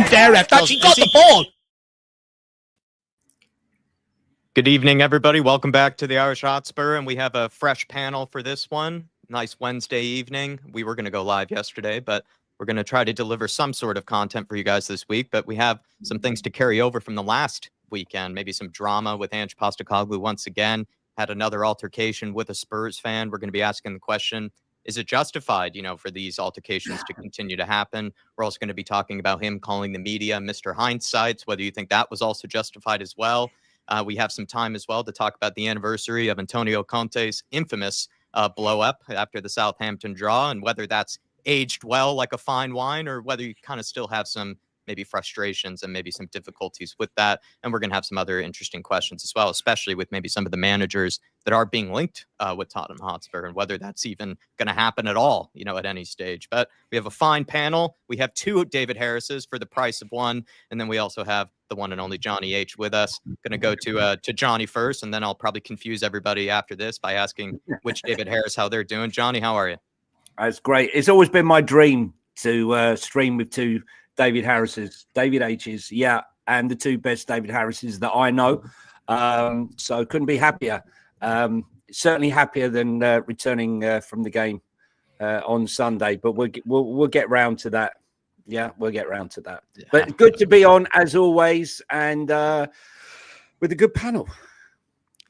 there, ref. That she got the ball. Good evening, everybody. Welcome back to the Irish Hotspur, and we have a fresh panel for this one. Nice Wednesday evening. We were going to go live yesterday, but we're going to try to deliver some sort of content for you guys this week. But we have some things to carry over from the last weekend. Maybe some drama with Ange Postecoglou once again. Had another altercation with a Spurs fan. We're going to be asking the question, is it justified, for these altercations to continue to happen? We're also going to be talking about him calling the media Mr. Hindsights, whether you think that was also justified as well. We have some time as well to talk about the anniversary of Antonio Conte's infamous blow up after the Southampton draw, and whether that's aged well like a fine wine, or whether you kind of still have some maybe frustrations and maybe some difficulties with that. And we're going to have some other interesting questions as well, especially with maybe some of the managers that are being linked with Tottenham Hotspur, and whether that's even going to happen at all, at any stage. But we have a fine panel. We have two David Harrises for the price of one. And then we also have the one and only Jonny H with us. Going to go to Jonny first, and then I'll probably confuse everybody after this by asking which David Harris, how they're doing. Jonny, how are you? That's great. It's always been my dream to stream with two David Harrises, David H's, and the two best David Harrises that I know. So couldn't be happier. Certainly happier than returning from the game on Sunday, but we'll get round to that. Yeah, we'll get round to that. Yeah. But good to be on as always, and with a good panel.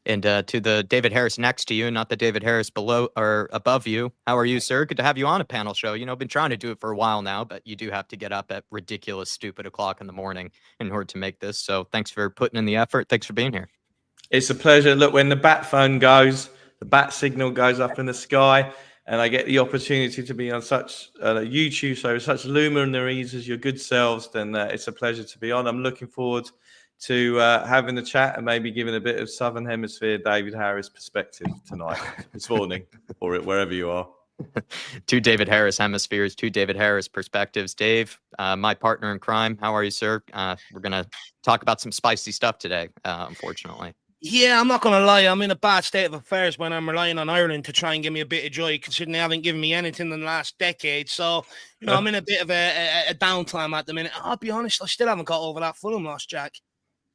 And to the David Harris next to you, not the David Harris below or above you. How are you, sir? Good to have you on a panel show. Been trying to do it for a while now, but you do have to get up at ridiculous, stupid o'clock in the morning in order to make this. So thanks for putting in the effort. Thanks for being here. It's a pleasure. Look, when the bat phone goes, the bat signal goes up in the sky, and I get the opportunity to be on such YouTube, so such luminaries as your good selves, then it's a pleasure to be on. I'm looking forward to having the chat and maybe giving a bit of Southern Hemisphere David Harris perspective tonight, this morning, or wherever you are. Two David Harris hemispheres, two David Harris perspectives. Dave, my partner in crime, how are you, sir? We're going to talk about some spicy stuff today, unfortunately. Yeah, I'm not going to lie. I'm in a bad state of affairs when I'm relying on Ireland to try and give me a bit of joy, considering they haven't given me anything in the last decade. So, I'm in a bit of a downtime at the minute. I'll be honest, I still haven't got over that Fulham loss, Jack.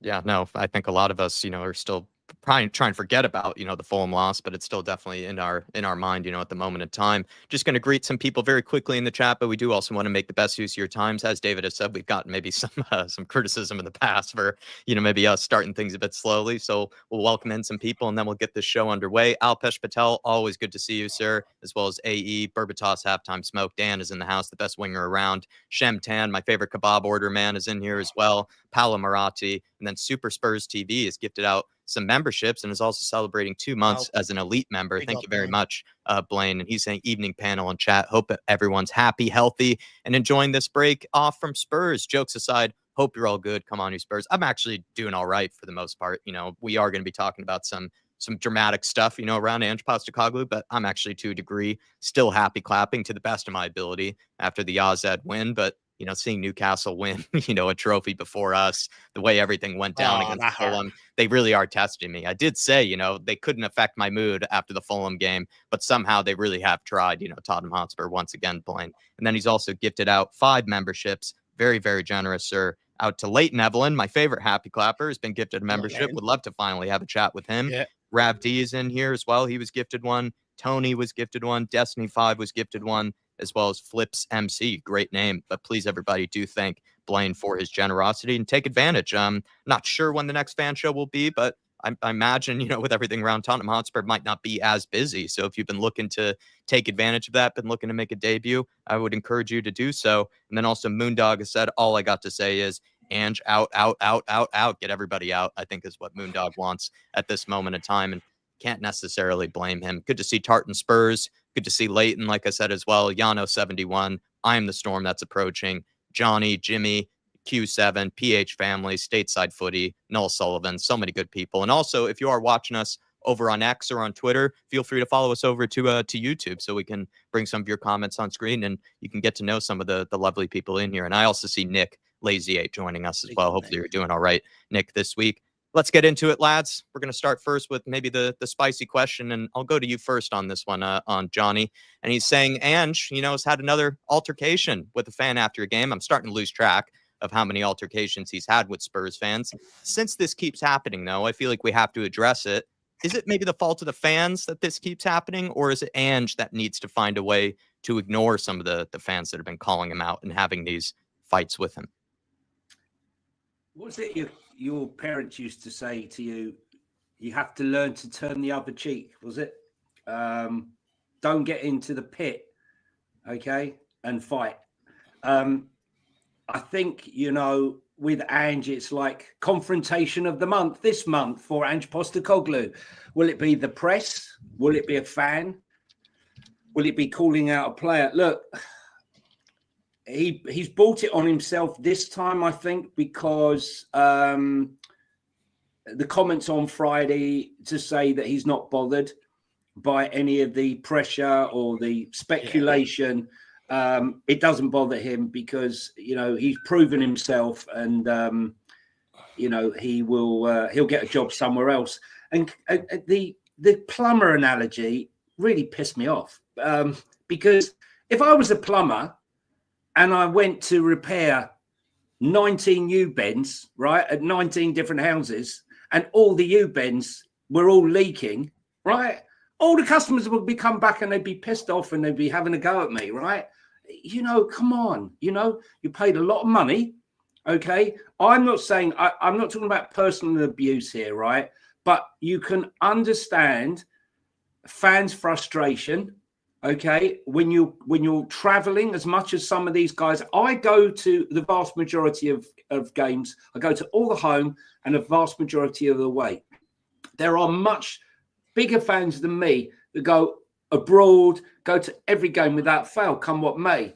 Yeah, no, I think a lot of us, are still trying to forget about, the Fulham loss, but it's still definitely in our mind, at the moment in time. Just going to greet some people very quickly in the chat, but we do also want to make the best use of your times. As David has said, we've gotten maybe some criticism in the past for, maybe us starting things a bit slowly. So we'll welcome in some people, and then we'll get this show underway. Alpesh Patel, always good to see you, sir, as well as AE, Berbatos, Halftime Smoke. Dan is in the house, the best winger around. Shem Tan, my favorite kebab order man, is in here as well. Paolo Maratti, and then Super Spurs TV has gifted out some memberships and is also celebrating 2 months as an elite member. Thank you very much, Blaine. And he's saying evening panel and chat. Hope everyone's happy, healthy, and enjoying this break off from Spurs. Jokes aside, hope you're all good. Come on, you Spurs. I'm actually doing all right for the most part. We are going to be talking about some dramatic stuff, around Ange Postecoglou, but I'm actually to a degree still happy clapping to the best of my ability after the AZ win. But seeing Newcastle win, a trophy before us, the way everything went down against Fulham, they really are testing me. I did say, they couldn't affect my mood after the Fulham game, but somehow they really have tried, Tottenham Hotspur once again, Blaine. And then he's also gifted out 5 memberships. Very, very generous, sir. Out to Leighton Evelyn, my favorite happy clapper, has been gifted a membership. Would love to finally have a chat with him. Yeah. Rav D is in here as well. He was gifted one. Tony was gifted one. Destiny 5 was gifted one, as well as Flips MC. Great name. But please, everybody, do thank Blaine for his generosity and take advantage. Not sure when the next fan show will be, but I imagine, with everything around Tottenham Hotspur, might not be as busy. So if you've been looking to take advantage of that, been looking to make a debut, I would encourage you to do so. And then also Moondog has said, all I got to say is Ange out. Get everybody out, I think is what Moondog wants at this moment in time. And can't necessarily blame him. Good to see Tartan Spurs. Good to see Leighton, like I said, as well. Yano 71. I am the storm that's approaching. Johnny, Jimmy, Q7, PH Family, Stateside Footy, Noel Sullivan. So many good people. And also, if you are watching us over on X or on Twitter, feel free to follow us over to YouTube so we can bring some of your comments on screen and you can get to know some of the lovely people in here. And I also see Nick Lazy 8 joining us as well. Hopefully you're doing all right, Nick, this week. Let's get into it, lads. We're going to start first with maybe the spicy question, and I'll go to you first on this one, on Johnny. And he's saying Ange, has had another altercation with a fan after a game. I'm starting to lose track. of how many altercations he's had with Spurs fans. Since this keeps happening, though, I feel like we have to address it. Is it maybe the fault of the fans that this keeps happening, or is it Ange that needs to find a way to ignore some of the fans that have been calling him out and having these fights with him? What was it your parents used to say to you? You have to learn to turn the other cheek, was it? Don't get into the pit, okay, and fight. I think, with Ange, it's like confrontation of the month this month for Ange Postecoglou. Will it be the press? Will it be a fan? Will it be calling out a player? Look, he's brought it on himself this time, I think, because the comments on Friday to say that he's not bothered by any of the pressure or the speculation. It doesn't bother him because he's proven himself, and he'll get a job somewhere else. And the plumber analogy really pissed me off, because if I was a plumber and I went to repair 19 U-bends, right, at 19 different houses, and all the U-bends were all leaking, right, all the customers would be come back and they'd be pissed off and they'd be having a go at me, right? Come on, you paid a lot of money. Okay. I'm not saying, I'm not talking about personal abuse here, right? But you can understand fans' frustration. Okay. When you're traveling as much as some of these guys, I go to the vast majority of games. I go to all the home and a vast majority of the away. There are much bigger fans than me that go abroad, go to every game without fail, come what may.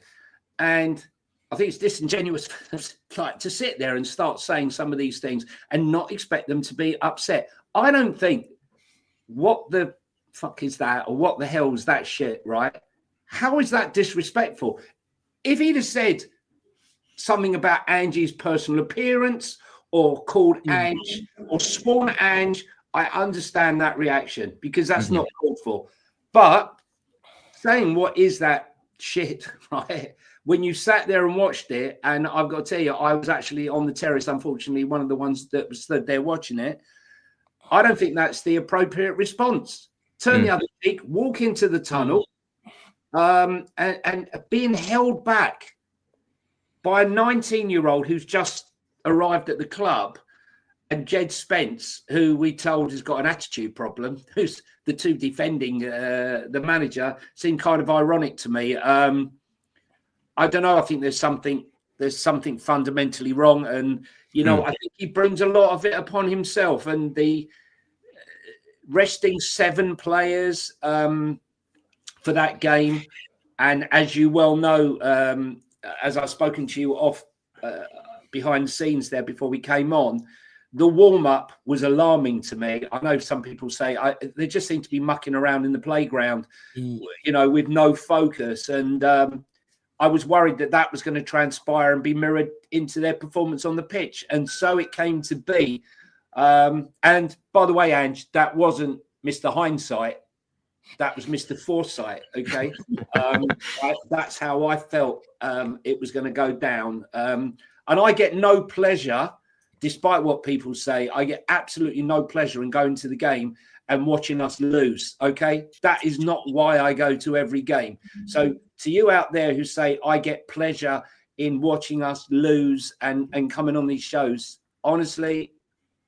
And I think it's disingenuous to sit there and start saying some of these things and not expect them to be upset. I don't think, what the fuck is that, or what the hell is that shit, right? How is that disrespectful? If he'd have said something about Angie's personal appearance or called Ange or sworn at Ange, I understand that reaction, because that's not called for. But saying what is that shit, right? When you sat there and watched it, and I've got to tell you, I was actually on the terrace, unfortunately, one of the ones that was stood there watching it. I don't think that's the appropriate response. Turn the other cheek, walk into the tunnel, and being held back by a 19-year-old who's just arrived at the club, and Jed Spence, who we told has got an attitude problem, who's the two defending the manager, seemed kind of ironic to me. I don't know. I think there's something fundamentally wrong, and I think he brings a lot of it upon himself. And the resting 7 players for that game, and as you well know, as I've spoken to you off behind the scenes there before we came on, the warm-up was alarming to me. I know some people say they just seem to be mucking around in the playground, with no focus. And I was worried that was going to transpire and be mirrored into their performance on the pitch. And so it came to be. And by the way, Ange, that wasn't Mr. Hindsight. That was Mr. Foresight, okay? That's how I felt it was going to go down. And I get no pleasure, despite what people say, I get absolutely no pleasure in going to the game and watching us lose, okay? That is not why I go to every game. So to you out there who say I get pleasure in watching us lose and coming on these shows, honestly,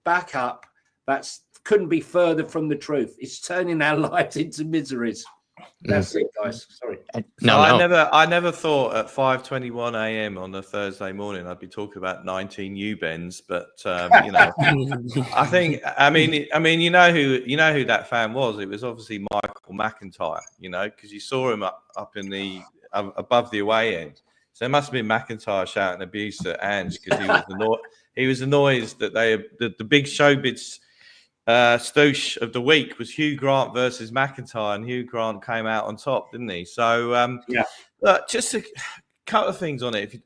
back up. That's couldn't be further from the truth. It's turning our lives into miseries. That's it, guys. Sorry. No. I never thought at 5:21 a.m. on a Thursday morning I'd be talking about 19 U-bends, but I think I mean you know who that fan was. It was obviously Michael McIntyre, because you saw him up in the above the away end. So it must have been McIntyre shouting abuse at Ange because he was annoyed that the big showbiz stoosh of the week was Hugh Grant versus McIntyre, and Hugh Grant came out on top, didn't he? So look, just a couple of things on it.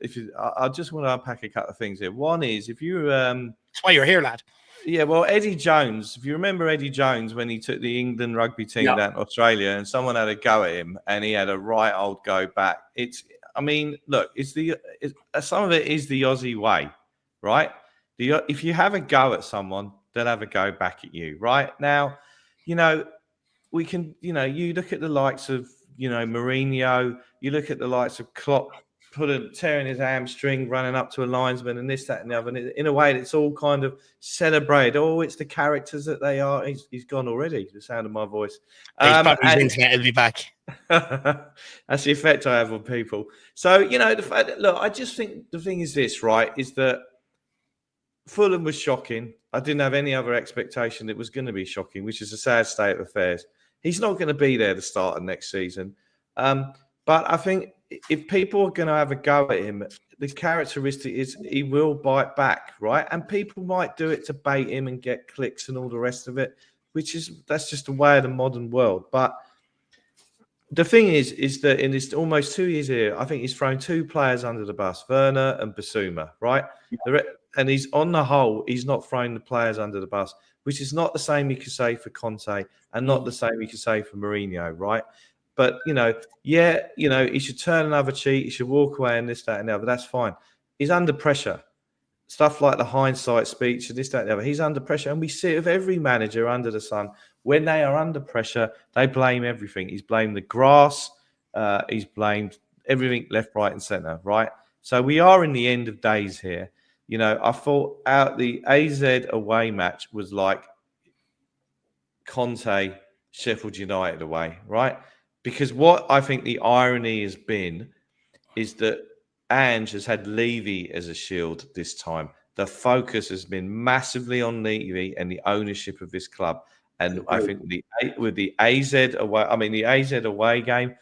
I just want to unpack a couple of things here. One is if you that's why you're here, lad. Yeah, well, Eddie Jones, if you remember Eddie Jones when he took the England rugby team down to Australia and someone had a go at him and he had a right old go back. I mean, look, some of it is the Aussie way, right? If you have a go at someone, they'll have a go back at you, right? Now, we can, you look at the likes of, Mourinho, you look at the likes of Klopp tearing his hamstring, running up to a linesman and this, that, and the other. And in a way, it's all kind of celebrated. Oh, it's the characters that they are. He's gone already, the sound of my voice. His internet will be back. That's the effect I have on people. So, the fact that, look, I just think the thing is this, right, is that Fulham was shocking. I didn't have any other expectation that it was going to be shocking, which is a sad state of affairs. He's not going to be there the start of next season. But I think if people are going to have a go at him, the characteristic is he will bite back, right? And people might do it to bait him and get clicks and all the rest of it, that's just the way of the modern world. But the thing is that in this almost 2 years here, I think he's thrown two players under the bus, Werner and Basuma, right? Yeah. And he's on the whole, he's not thrown the players under the bus, which is not the same you could say for Conte and not the same you could say for Mourinho, right? But, he should turn another cheek, he should walk away and this, that, and the other. That's fine. He's under pressure. Stuff like the hindsight speech and this, that, and the other. He's under pressure. And we see it with every manager under the sun. When they are under pressure, they blame everything. He's blamed the grass. He's blamed everything left, right, and centre, right? So we are in the end of days here. I thought out the AZ away match was like Conte, Sheffield United away, right? Because what I think the irony has been is that Ange has had Levy as a shield this time. The focus has been massively on Levy and the ownership of this club. And I think with the AZ away game,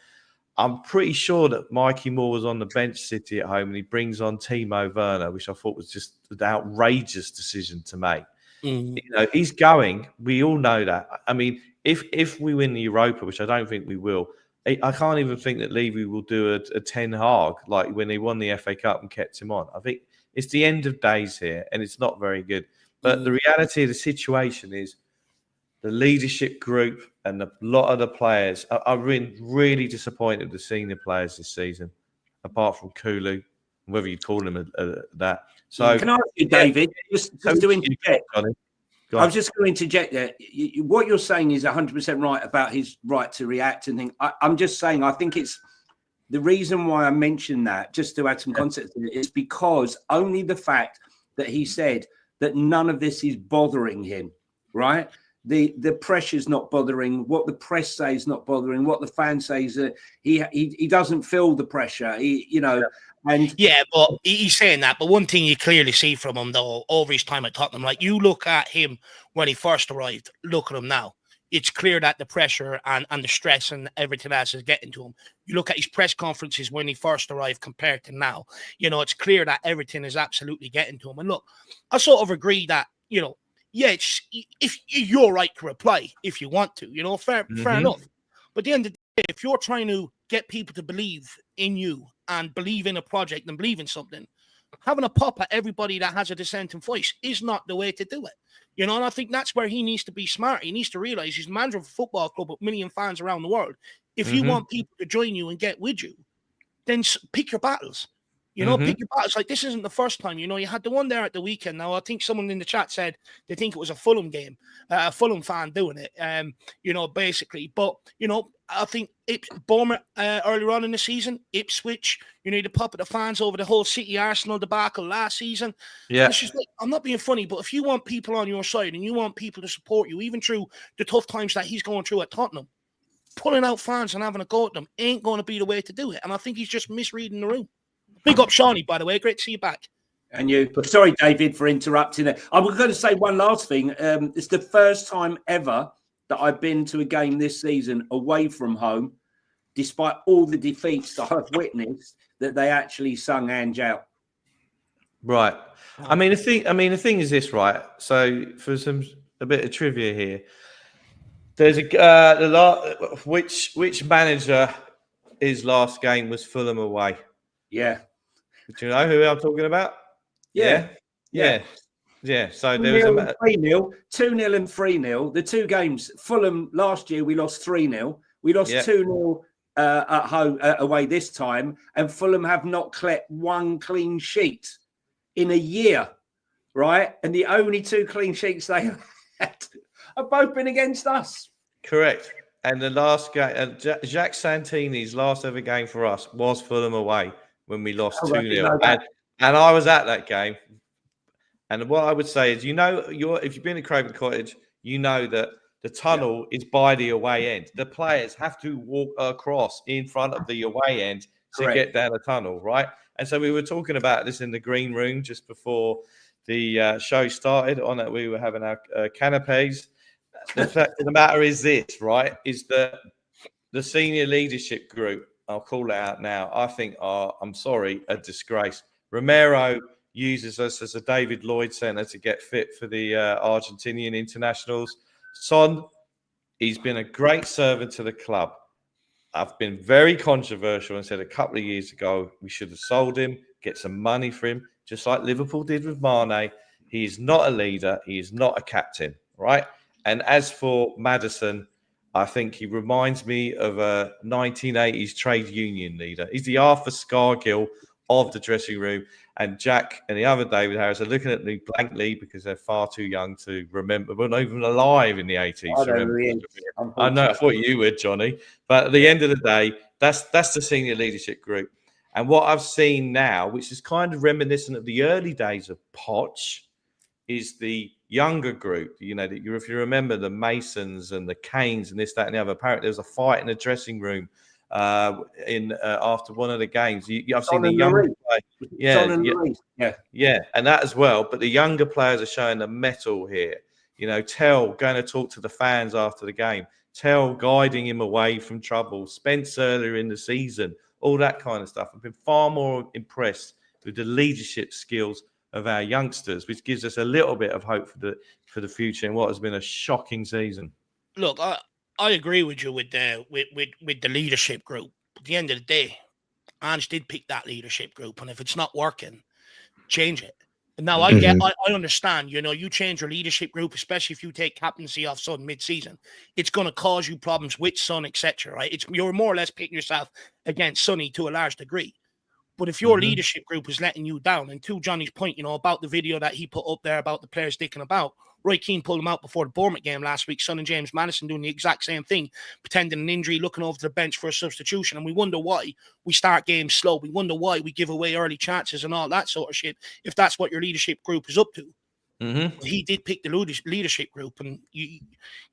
I'm pretty sure that Mikey Moore was on the bench City at home and he brings on Timo Werner, which I thought was just an outrageous decision to make. He's going. We all know that. I mean, if we win the Europa, which I don't think we will, I can't even think that Levy will do a Ten Hag like when they won the FA Cup and kept him on. I think it's the end of days here and it's not very good. But the reality of the situation is the leadership group and a lot of the players are really disappointed with the senior players this season, apart from Kulu, whether you call him that. So, can I ask you, David, just to interject? I was just going to interject there. What you're saying is 100% right about his right to react and think. I'm just saying, I think it's the reason why I mentioned that, just to add some context to it, is because only the fact that he said that none of this is bothering him, right? The pressure's not bothering, what the press says not bothering, what the fans say is that he doesn't feel the pressure. But he's saying that. But one thing you clearly see from him though over his time at Tottenham, like you look at him when he first arrived, look at him now. It's clear that the pressure and the stress and everything else is getting to him. You look at his press conferences when he first arrived compared to now. It's clear that everything is absolutely getting to him. And look, I sort of agree that if you're right to reply if you want to, fair enough. But at the end of the day, if you're trying to get people to believe in you and believe in a project and believe in something, having a pop at everybody that has a dissenting voice is not the way to do it. And I think that's where he needs to be smart. He needs to realize he's the manager of a football club with a million fans around the world. If you want people to join you and get with you, then pick your battles. Pick your battles. Like, this isn't the first time. You had the one there at the weekend. Now, I think someone in the chat said they think it was a Fulham game, a Fulham fan doing it, basically. But, I think Bournemouth earlier on in the season, Ipswich, the pop at the fans over the whole City Arsenal debacle last season. Yeah. It's just like, I'm not being funny, but if you want people on your side and you want people to support you, even through the tough times that he's going through at Tottenham, pulling out fans and having a go at them ain't going to be the way to do it. And I think he's just misreading the room. Big up, Shawnee, by the way. Great to see you back. And you. Sorry, David, for interrupting it. I was going to say one last thing. It's the first time ever that I've been to a game this season away from home, despite all the defeats that I've witnessed, that they actually sung Ange out. Right. I mean, the thing is this, right? So, for a bit of trivia here, there's which manager his last game was Fulham away? Yeah. Do you know who I'm talking about? Yeah. So there was a 3-0, 2-0 and 3-0. The two games, Fulham last year, we lost 3-0. We lost 2-0 at home away this time, and Fulham have not kept one clean sheet in a year, right? And the only 2 clean sheets they have had have both been against us. Correct. And the last game, Jacques Santini's last ever game for us was Fulham away when we lost 2-0. And I was at that game. And what I would say is, if you've been to Craven Cottage, you know that the tunnel is by the away end. The players have to walk across in front of the away end to get down the tunnel, right? And so we were talking about this in the green room just before the show started. On it, we were having our canapes. The fact of the matter is this, right? Is that the senior leadership group, I'll call it out now, I think are, I'm sorry, a disgrace. Romero uses us as a David Lloyd centre to get fit for the Argentinian internationals. Son, he's been a great servant to the club. I've been very controversial and said a couple of years ago we should have sold him, get some money for him, just like Liverpool did with Mane. He is not a leader. He is not a captain, right? And as for Maddison, I think he reminds me of a 1980s trade union leader. He's the Arthur Scargill of the dressing room. And Jack and the other David Harris are looking at me blankly because they're far too young to remember. We're not even alive in the 80s. I know, I thought you would, Johnny. But at the end of the day, that's the senior leadership group. And what I've seen now, which is kind of reminiscent of the early days of Poch, is the younger group. If you remember the Masons and the Canes and this, that, and the other. Apparently, there was a fight in the dressing room after one of the games. I've seen the younger players. Yeah, and that as well. But the younger players are showing the mettle here. Tell going to talk to the fans after the game. Tell guiding him away from trouble. Spence earlier in the season. All that kind of stuff. I've been far more impressed with the leadership skills of our youngsters, which gives us a little bit of hope for the future in what has been a shocking season. Look, I agree with you with the leadership group. At the end of the day, Ange did pick that leadership group, and if it's not working, change it. And now I understand. You change your leadership group, especially if you take captaincy off Son mid-season, it's going to cause you problems with Son, etc. Right? You're more or less pitting yourself against Sonny to a large degree. But if your leadership group is letting you down, and to Johnny's point, about the video that he put up there about the players dicking about, Roy Keane pulled him out before the Bournemouth game last week. Son and James Maddison doing the exact same thing, pretending an injury, looking over to the bench for a substitution. And we wonder why we start games slow. We wonder why we give away early chances and all that sort of shit, if that's what your leadership group is up to. But he did pick the leadership group, and you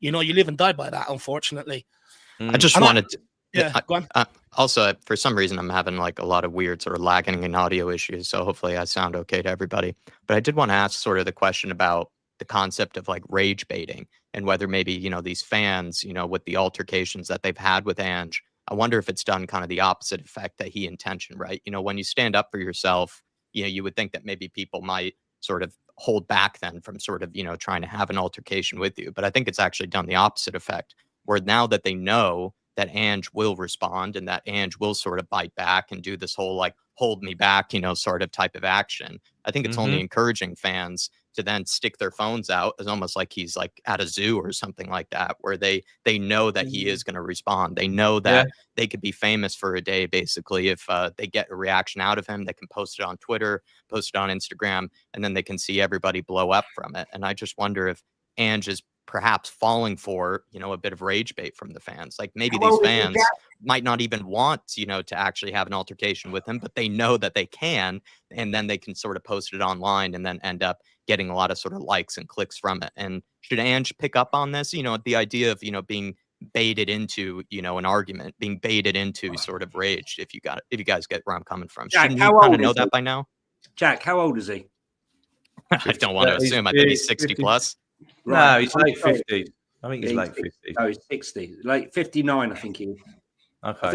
live and die by that, unfortunately. I just wanted to... go on. Also, for some reason, I'm having a lot of weird sort of lagging and audio issues. So hopefully I sound okay to everybody. But I did want to ask sort of the question about the concept of rage baiting and whether maybe, these fans, with the altercations that they've had with Ange, I wonder if it's done kind of the opposite effect that he intentioned, right? When you stand up for yourself, you would think that maybe people might sort of hold back then from sort of, trying to have an altercation with you. But I think it's actually done the opposite effect, where now that they know that Ange will respond and that Ange will sort of bite back and do this whole hold me back, sort of type of action. I think it's only encouraging fans to then stick their phones out. It's almost like he's at a zoo or something like that, where they know that he is going to respond. They know that they could be famous for a day, basically, if they get a reaction out of him. They can post it on Twitter, post it on Instagram, and then they can see everybody blow up from it. And I just wonder if Ange is perhaps falling for, a bit of rage bait from the fans. Maybe these fans might not even want, to actually have an altercation with him, but they know that they can, and then they can sort of post it online and then end up getting a lot of sort of likes and clicks from it. And should Ange pick up on this, the idea of, being baited into, an argument, being baited into sort of rage, if you guys get where I'm coming from. Jack, shouldn't you kind of know that by now? Jack, how old is he? I don't want to assume. I think he's 60 plus. Right. No, he's late 50s. I think he's late 50s. No, he's 60. Late 59, I think he is. Okay.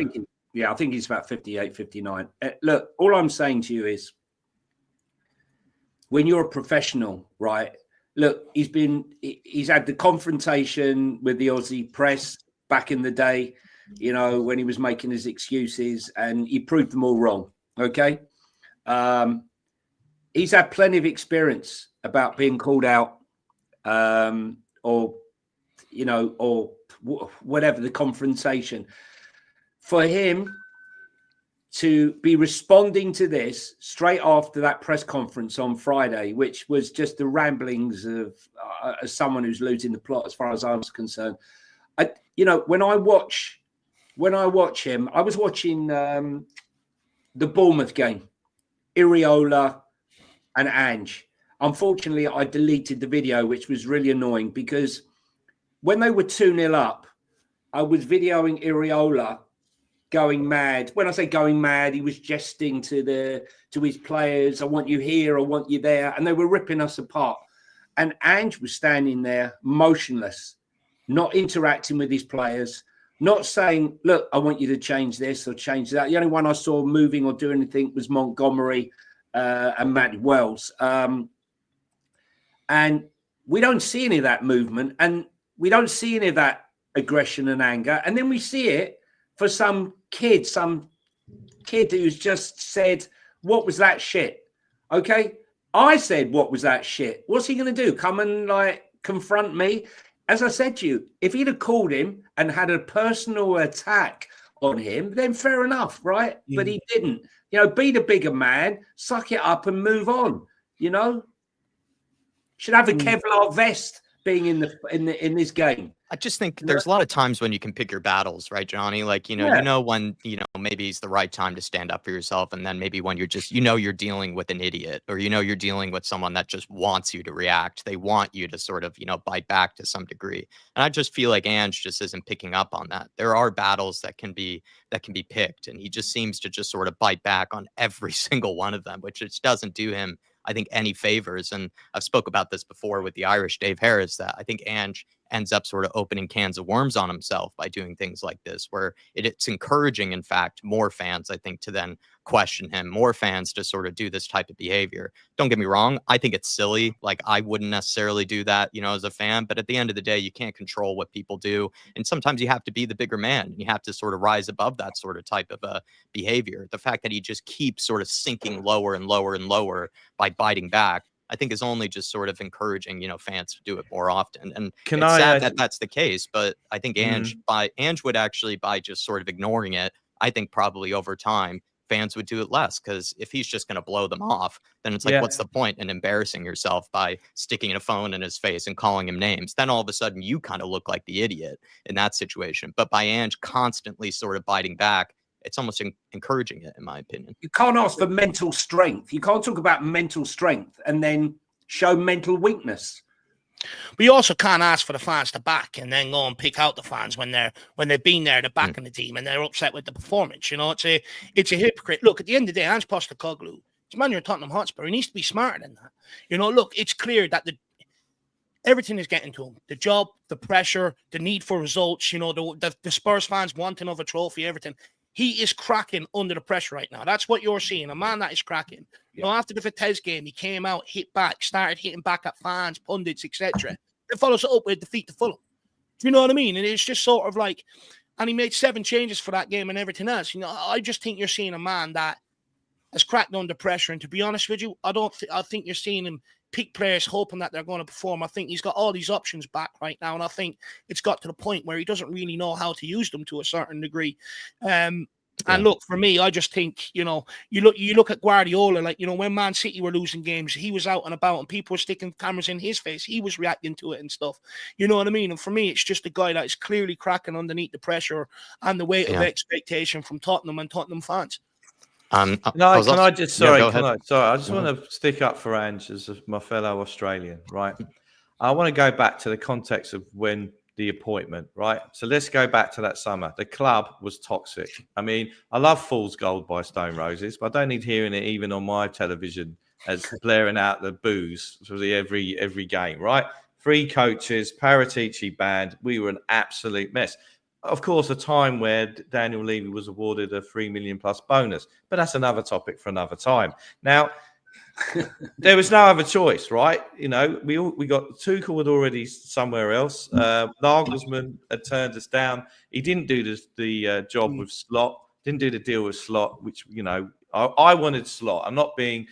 I think he's about 58, 59. Look, all I'm saying to you is, when you're a professional, right? Look, he's had the confrontation with the Aussie press back in the day, when he was making his excuses, and he proved them all wrong. Okay. He's had plenty of experience about being called out, or whatever the confrontation. for him to be responding to this straight after that press conference on Friday, which was just the ramblings of someone who's losing the plot, as far as I was concerned. When I watch him, I was watching the Bournemouth game, Iriola and Ange. Unfortunately, I deleted the video, which was really annoying because when they were 2-0 up, I was videoing Iriola going mad. When I say going mad, he was jesting to his players. I want you here. I want you there. And they were ripping us apart. And Ange was standing there motionless, not interacting with his players, not saying, look, I want you to change this or change that. The only one I saw moving or doing anything was Montgomery and Matt Wells. And we don't see any of that movement. And we don't see any of that aggression and anger. And then we see it for some kid who's just said, what was that shit? Okay. I said, what was that shit? What's he going to do? Come and confront me? As I said to you, if he'd have called him and had a personal attack on him, then fair enough, right? Yeah. But he didn't. Be the bigger man, suck it up and move on. Should have a Kevlar vest being in this game. I just think there's a lot of times when you can pick your battles, right, Johnny? When, maybe it's the right time to stand up for yourself. And then maybe when you're just, you're dealing with an idiot, or, you're dealing with someone that just wants you to react. They want you to sort of, bite back to some degree. And I just feel like Ange just isn't picking up on that. There are battles that can be picked. And he just seems to just sort of bite back on every single one of them, which just doesn't do him, I think, any favors. And I've spoke about this before with the Irish Dave Harris, that I think Ange ends up sort of opening cans of worms on himself by doing things like this, where it's encouraging, in fact, more fans, I think, to then question him, more fans to sort of do this type of behavior. Don't get me wrong. I think it's silly. I wouldn't necessarily do that, as a fan, but at the end of the day, you can't control what people do. And sometimes you have to be the bigger man, and you have to sort of rise above that sort of type of behavior. The fact that he just keeps sort of sinking lower and lower and lower by biting back, I think, is only just sort of encouraging, fans to do it more often. And it's sad that that's the case, but I think Ange would actually, by just sort of ignoring it, I think probably over time, fans would do it less, because if he's just going to blow them off, then it's like, what's the point in embarrassing yourself by sticking a phone in his face and calling him names? Then all of a sudden you kind of look like the idiot in that situation. But by Ange constantly sort of biting back, it's almost encouraging it, in my opinion. You can't ask for mental strength. You can't talk about mental strength and then show mental weakness. But you also can't ask for the fans to back and then go and pick out the fans when they've been there, they're backing the team and they're upset with the performance. It's a hypocrite. Look, at the end of the day, Ange Postecoglou, he's man, you're Tottenham Hotspur. He needs to be smarter than that. Look, it's clear that everything is getting to him. The job, the pressure, the need for results. The Spurs fans want another trophy, everything. He is cracking under the pressure right now. That's what you're seeing. A man that is cracking. After the Vitesse game, he came out, hit back, started hitting back at fans, pundits, etc. Then follows it up with defeat to Fulham. Do you know what I mean? And it's just sort of and he made 7 changes for that game and everything else. I just think you're seeing a man that has cracked under pressure. And to be honest with you, I think you're seeing him pick players hoping that they're going to perform. I think he's got all these options back right now, and I think it's got to the point where he doesn't really know how to use them to a certain degree. And look, for me, I just think, you look at Guardiola, when Man City were losing games, he was out and about and people were sticking cameras in his face. He was reacting to it and stuff. You know what I mean? And for me, it's just a guy that is clearly cracking underneath the pressure and the weight of expectation from Tottenham and Tottenham fans. I just want to stick up for Ange as my fellow Australian, right? I want to go back to the context of when the appointment, right? So let's go back to that summer. The club was toxic. I mean, I love Fool's Gold by Stone Roses, but I don't need hearing it even on my television as blaring out the boos for every game, right? 3 coaches, Paratici banned. We were an absolute mess. Of course, a time where Daniel Levy was awarded a $3 million+ bonus, but that's another topic for another time. Now, there was no other choice, right? We got Tuchel had already somewhere else. Nagelsmann had turned us down. He didn't do the job with Slot. Didn't do the deal with Slot, which I wanted Slot. I'm not being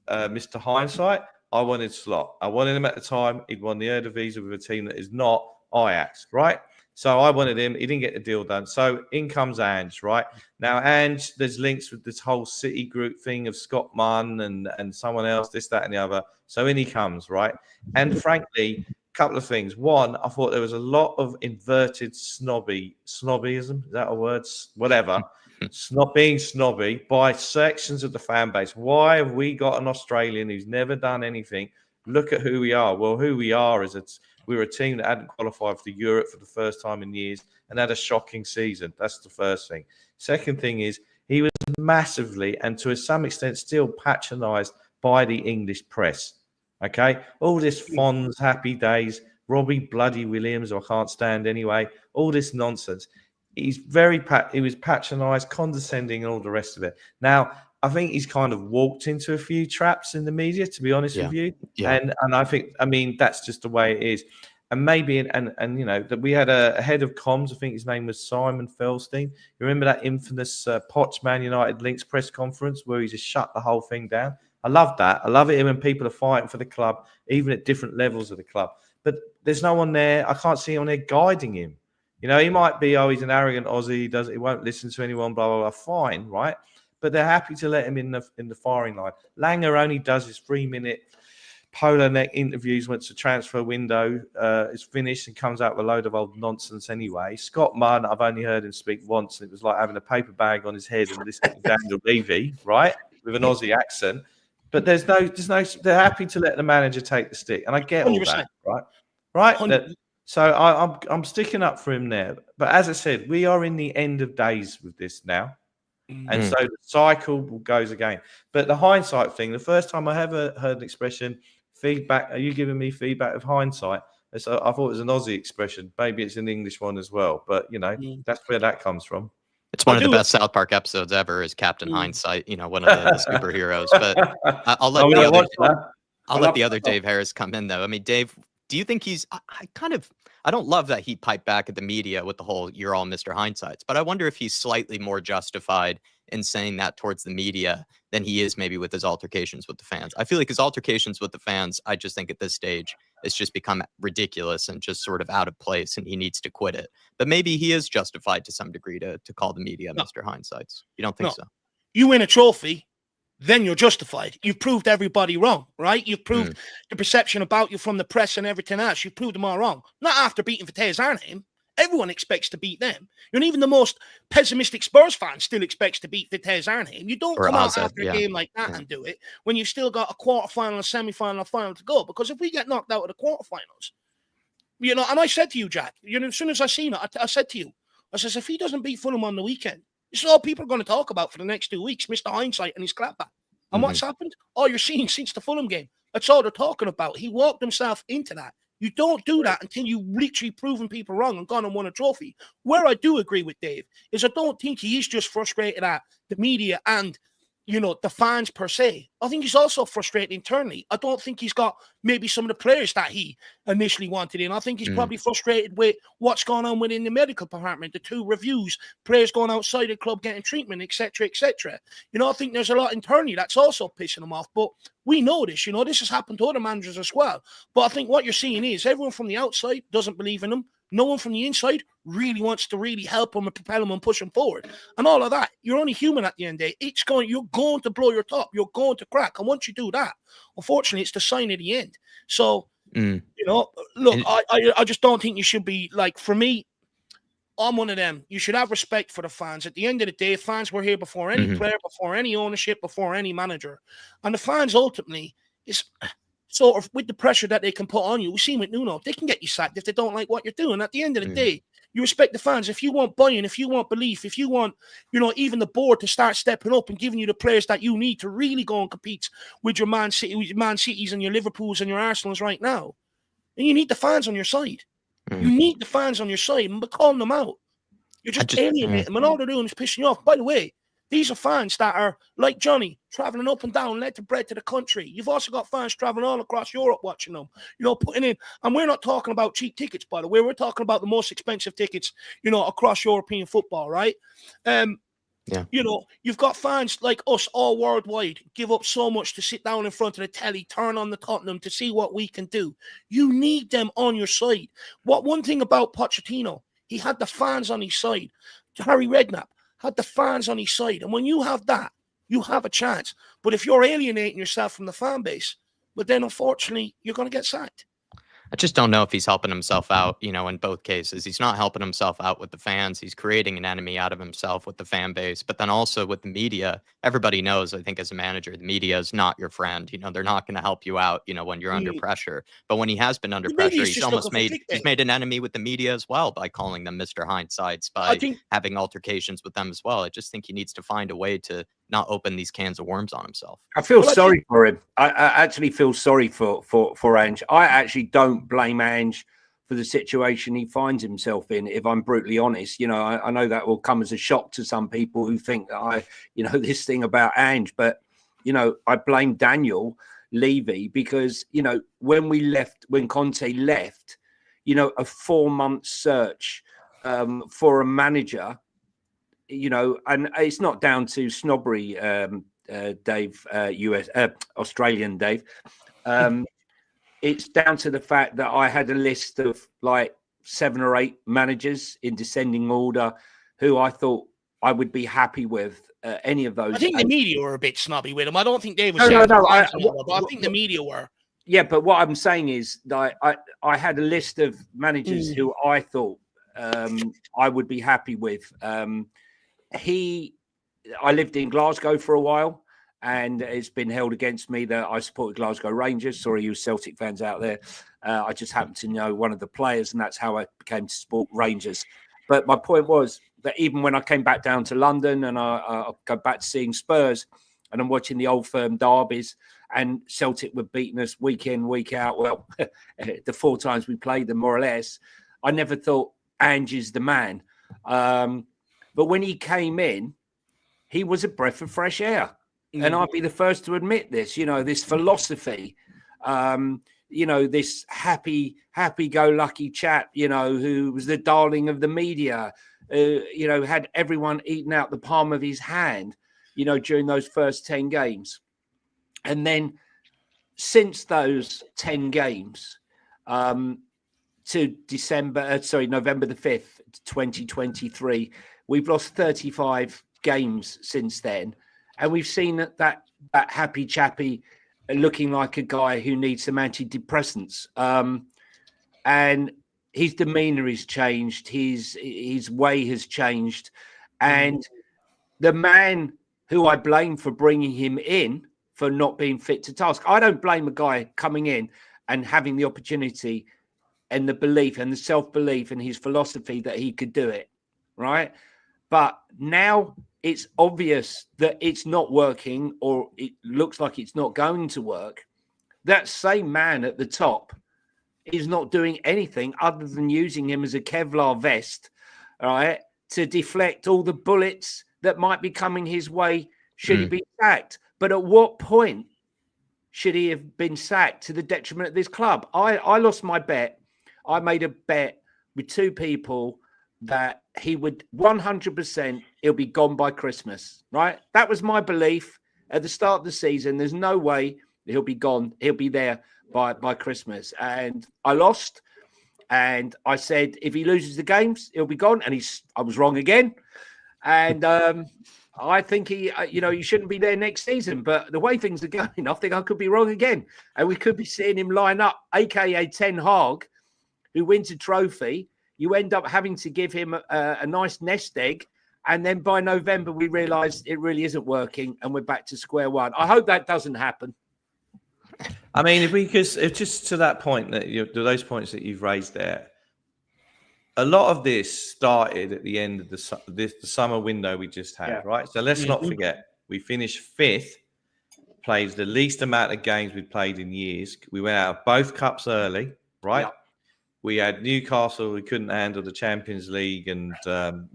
Mr. Hindsight. I wanted Slot. I wanted him at the time. He'd won the Eredivisie with a team that is not Ajax, right? So I wanted him. He didn't get the deal done. So in comes Ange, right? Now, Ange, there's links with this whole City group thing of Scott Munn and someone else, this, that, and the other. So in he comes, right? And frankly, a couple of things. One, I thought there was a lot of inverted snobbyism. Is that a word? Whatever. Being snobby by sections of the fan base. Why have we got an Australian who's never done anything? Look at who we are. Well, who we are is we're a team that hadn't qualified for Europe for the first time in years and had a shocking season. That's the first thing. Second thing is he was massively and to some extent still patronised by the English press. Okay? All this Fonz, happy days, Robbie Bloody Williams, I can't stand anyway, all this nonsense. He was patronised, condescending, and all the rest of it. Now, I think he's kind of walked into a few traps in the media, to be honest with you. Yeah. And I think, that's just the way it is. And maybe, and you know, that we had a head of comms, I think his name was Simon Felstein. You remember that infamous Poch Man United Links press conference where he just shut the whole thing down? I love that. I love it when people are fighting for the club, even at different levels of the club. But there's no one there. I can't see anyone there guiding him. You know, he might be, he's an arrogant Aussie, he won't listen to anyone, blah, blah, blah. Fine, right? But they're happy to let him in the firing line. Langer only does his 3-minute polar neck interviews once the transfer window is finished and comes out with a load of old nonsense anyway. Scott Munn, I've only heard him speak once, and it was like having a paper bag on his head and listening to Daniel Levy, right, with an Aussie accent. But there's no. They're happy to let the manager take the stick, and I get all 100%. That, right. So I'm sticking up for him there. But as I said, we are in the end of days with this now. And so the cycle goes again. But the hindsight thing, the first time I ever heard an expression, feedback, are you giving me feedback of hindsight? So I thought it was an Aussie expression. Maybe it's an English one as well. But, you know, that's where that comes from. It's one of the best South Park episodes ever is Captain Hindsight, you know, one of the superheroes. But I'll let the other Dave Harris come in, though. I mean, Dave, do you think he's I don't love that he piped back at the media with the whole "you're all Mr. Hindsights," but I wonder if he's slightly more justified in saying that towards the media than he is maybe with his altercations with the fans. I feel like his altercations with the fans, I just think at this stage, it's just become ridiculous and just sort of out of place, and he needs to quit it. But maybe he is justified to some degree to call the media Mr. Hindsights. You don't think so? You win a trophy, then you're justified. You've proved everybody wrong, right? You've proved the perception about you from the press and everything else. You've proved them all wrong. Not after beating Vitesse Arnhem. Everyone expects to beat them. And even the most pessimistic Spurs fan still expects to beat Vitesse Arnhem. You don't come out after a game like that and do it when you've still got a quarterfinal, a semi-final, a final to go. Because if we get knocked out of the quarterfinals, you know, and I said to you, Jack, you know, as soon as I seen it, I said to you, I says, if he doesn't beat Fulham on the weekend, this is all people are going to talk about for the next 2 weeks, Mr. Hindsight and his clapback. And what's happened? All you're seeing since the Fulham game. That's all they're talking about. He walked himself into that. You don't do that until you literally proven people wrong and gone and won a trophy. Where I do agree with Dave is I don't think he is just frustrated at the media and, you know, the fans per se. I think he's also frustrated internally. I don't think he's got maybe some of the players that he initially wanted in. I think he's probably frustrated with what's going on within the medical department, the 2 reviews, players going outside the club getting treatment, etc., etc. You know, I think there's a lot internally that's also pissing him off. But we know this, you know, this has happened to other managers as well. But I think what you're seeing is everyone from the outside doesn't believe in him. No one from the inside really wants to really help him and propel him and push him forward. And all of that, you're only human at the end of the day. You're going to blow your top. You're going to crack. And once you do that, unfortunately, it's the sign of the end. So, you know, look, I just don't think you should be, like, for me, I'm one of them. You should have respect for the fans. At the end of the day, fans were here before any player, before any ownership, before any manager. And the fans ultimately is sort of with the pressure that they can put on you. We've seen with Nuno, they can get you sacked if they don't like what you're doing. At the end of the day, you respect the fans. If you want buy-in, if you want belief, if you want, you know, even the board to start stepping up and giving you the players that you need to really go and compete with your Man Cities and your Liverpools and your Arsenals right now, and you need the fans on your side. You need the fans on your side, but calling them out. You're just alienating them, and all they're doing is pissing you off. By the way, these are fans that are, like Johnny, travelling up and down, led to bread to the country. You've also got fans travelling all across Europe watching them, you know, putting in. And we're not talking about cheap tickets, by the way. We're talking about the most expensive tickets, you know, across European football, right? You know, you've got fans like us all worldwide give up so much to sit down in front of the telly, turn on the Tottenham to see what we can do. You need them on your side. One thing about Pochettino, He had the fans on his side. Harry Redknapp had the fans on his side. And when you have that, you have a chance. But if you're alienating yourself from the fan base, but then unfortunately, you're going to get sacked. I just don't know if he's helping himself out, in both cases. He's not helping himself out with the fans. He's creating an enemy out of himself with the fan base, but then also with the media. Everybody knows, I think, as a manager, the media is not your friend. They're not going to help you out, when you're under pressure. But when he has been under pressure, he's made an enemy with the media as well by calling them Mr. Hindsights, by having altercations with them as well. I just think he needs to find a way to not open these cans of worms on himself. I feel sorry for him. I actually feel sorry for Ange. I actually don't blame Ange for the situation he finds himself in, if I'm brutally honest. I know that will come as a shock to some people who think that this thing about Ange, but I blame Daniel Levy because when Conte left, a 4-month search for a manager, and it's not down to snobbery, Dave, Australian Dave. It's down to the fact that I had a list of like 7 or 8 managers in descending order who I thought I would be happy with. Any of those. I think the media were a bit snobby with him. I don't think they were. No. I think the media were. Yeah, but what I'm saying is that I had a list of managers who I thought I would be happy with. I lived in Glasgow for a while, and it's been held against me that I supported Glasgow Rangers. Sorry, you Celtic fans out there. I just happened to know one of the players, and that's how I became to support Rangers. But my point was that even when I came back down to London and I go back to seeing Spurs, and I'm watching the Old Firm derbies, and Celtic were beating us week in, week out. Well, the 4 times we played them, more or less, I never thought Ange is the man. But when he came in, he was a breath of fresh air. And I'd be the first to admit this, this philosophy, this happy-go-lucky chap, who was the darling of the media, had everyone eating out the palm of his hand, during those first 10 games. And then since those 10 games to November the 5th, 2023, we've lost 35 games since then. And we've seen that happy chappy looking like a guy who needs some antidepressants. And his demeanor has changed. His way has changed. And the man who I blame for bringing him in for not being fit to task, I don't blame a guy coming in and having the opportunity and the belief and the self-belief and his philosophy that he could do it, right? But now it's obvious that it's not working, or it looks like it's not going to work. That same man at the top is not doing anything other than using him as a Kevlar vest, all right, to deflect all the bullets that might be coming his way should he be sacked. But at what point should he have been sacked to the detriment of this club? I lost my bet. I made a bet with 2 people that he would 100%, he'll be gone by Christmas, right? That was my belief at the start of the season. There's no way he'll be gone. He'll be there by Christmas. And I lost. And I said, if he loses the games, he'll be gone. And I was wrong again. And I think he shouldn't be there next season. But the way things are going, I think I could be wrong again. And we could be seeing him line up, a.k.a. Ten Hag, who wins a trophy. You end up having to give him a nice nest egg. And then by November, we realise it really isn't working and we're back to square one. I hope that doesn't happen. I mean, if just to that point, those points that you've raised there, a lot of this started at the end of the summer window we just had, right? So let's not forget, we finished 5th, played the least amount of games we've played in years. We went out of both cups early, right? Yeah. We had Newcastle, we couldn't handle the Champions League, and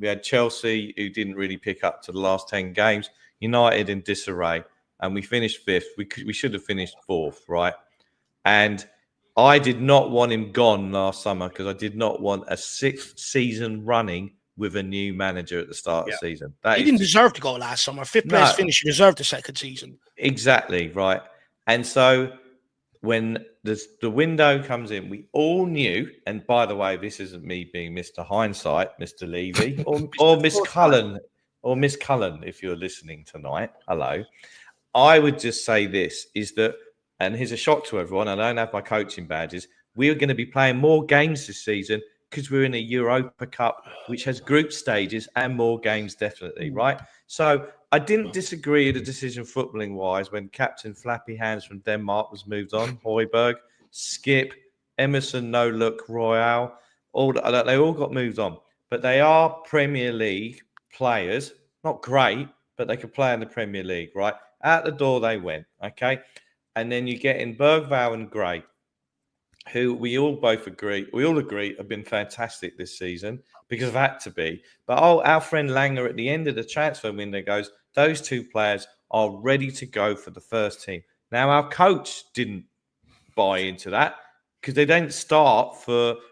we had Chelsea, who didn't really pick up to the last 10 games. United in disarray, and we finished 5th. We should have finished 4th, right? And I did not want him gone last summer because I did not want a 6th season running with a new manager at the start of the season. He didn't deserve to go last summer. 5th place finish, he deserved the 2nd season. Exactly, right. And so when the window comes in, we all knew, and by the way, this isn't me being Mr. Hindsight, Mr. Levy, or Miss Cullen, if you're listening tonight, hello. I would just say this, is that, and here's a shock to everyone, I don't have my coaching badges, we're going to be playing more games this season because we're in a Europa Cup, which has group stages and more games, definitely, right? So I didn't disagree with the decision footballing-wise when Captain Flappy Hands from Denmark was moved on, Højbjerg, Skip, Emerson, No Look, Royale, they all got moved on. But they are Premier League players, not great, but they could play in the Premier League, right? Out the door they went, okay? And then you get in Bergvall and Gray, who we all agree have been fantastic this season because have had to be. But our friend Langer at the end of the transfer window goes, those two players are ready to go for the first team. Now, our coach didn't buy into that because they didn't start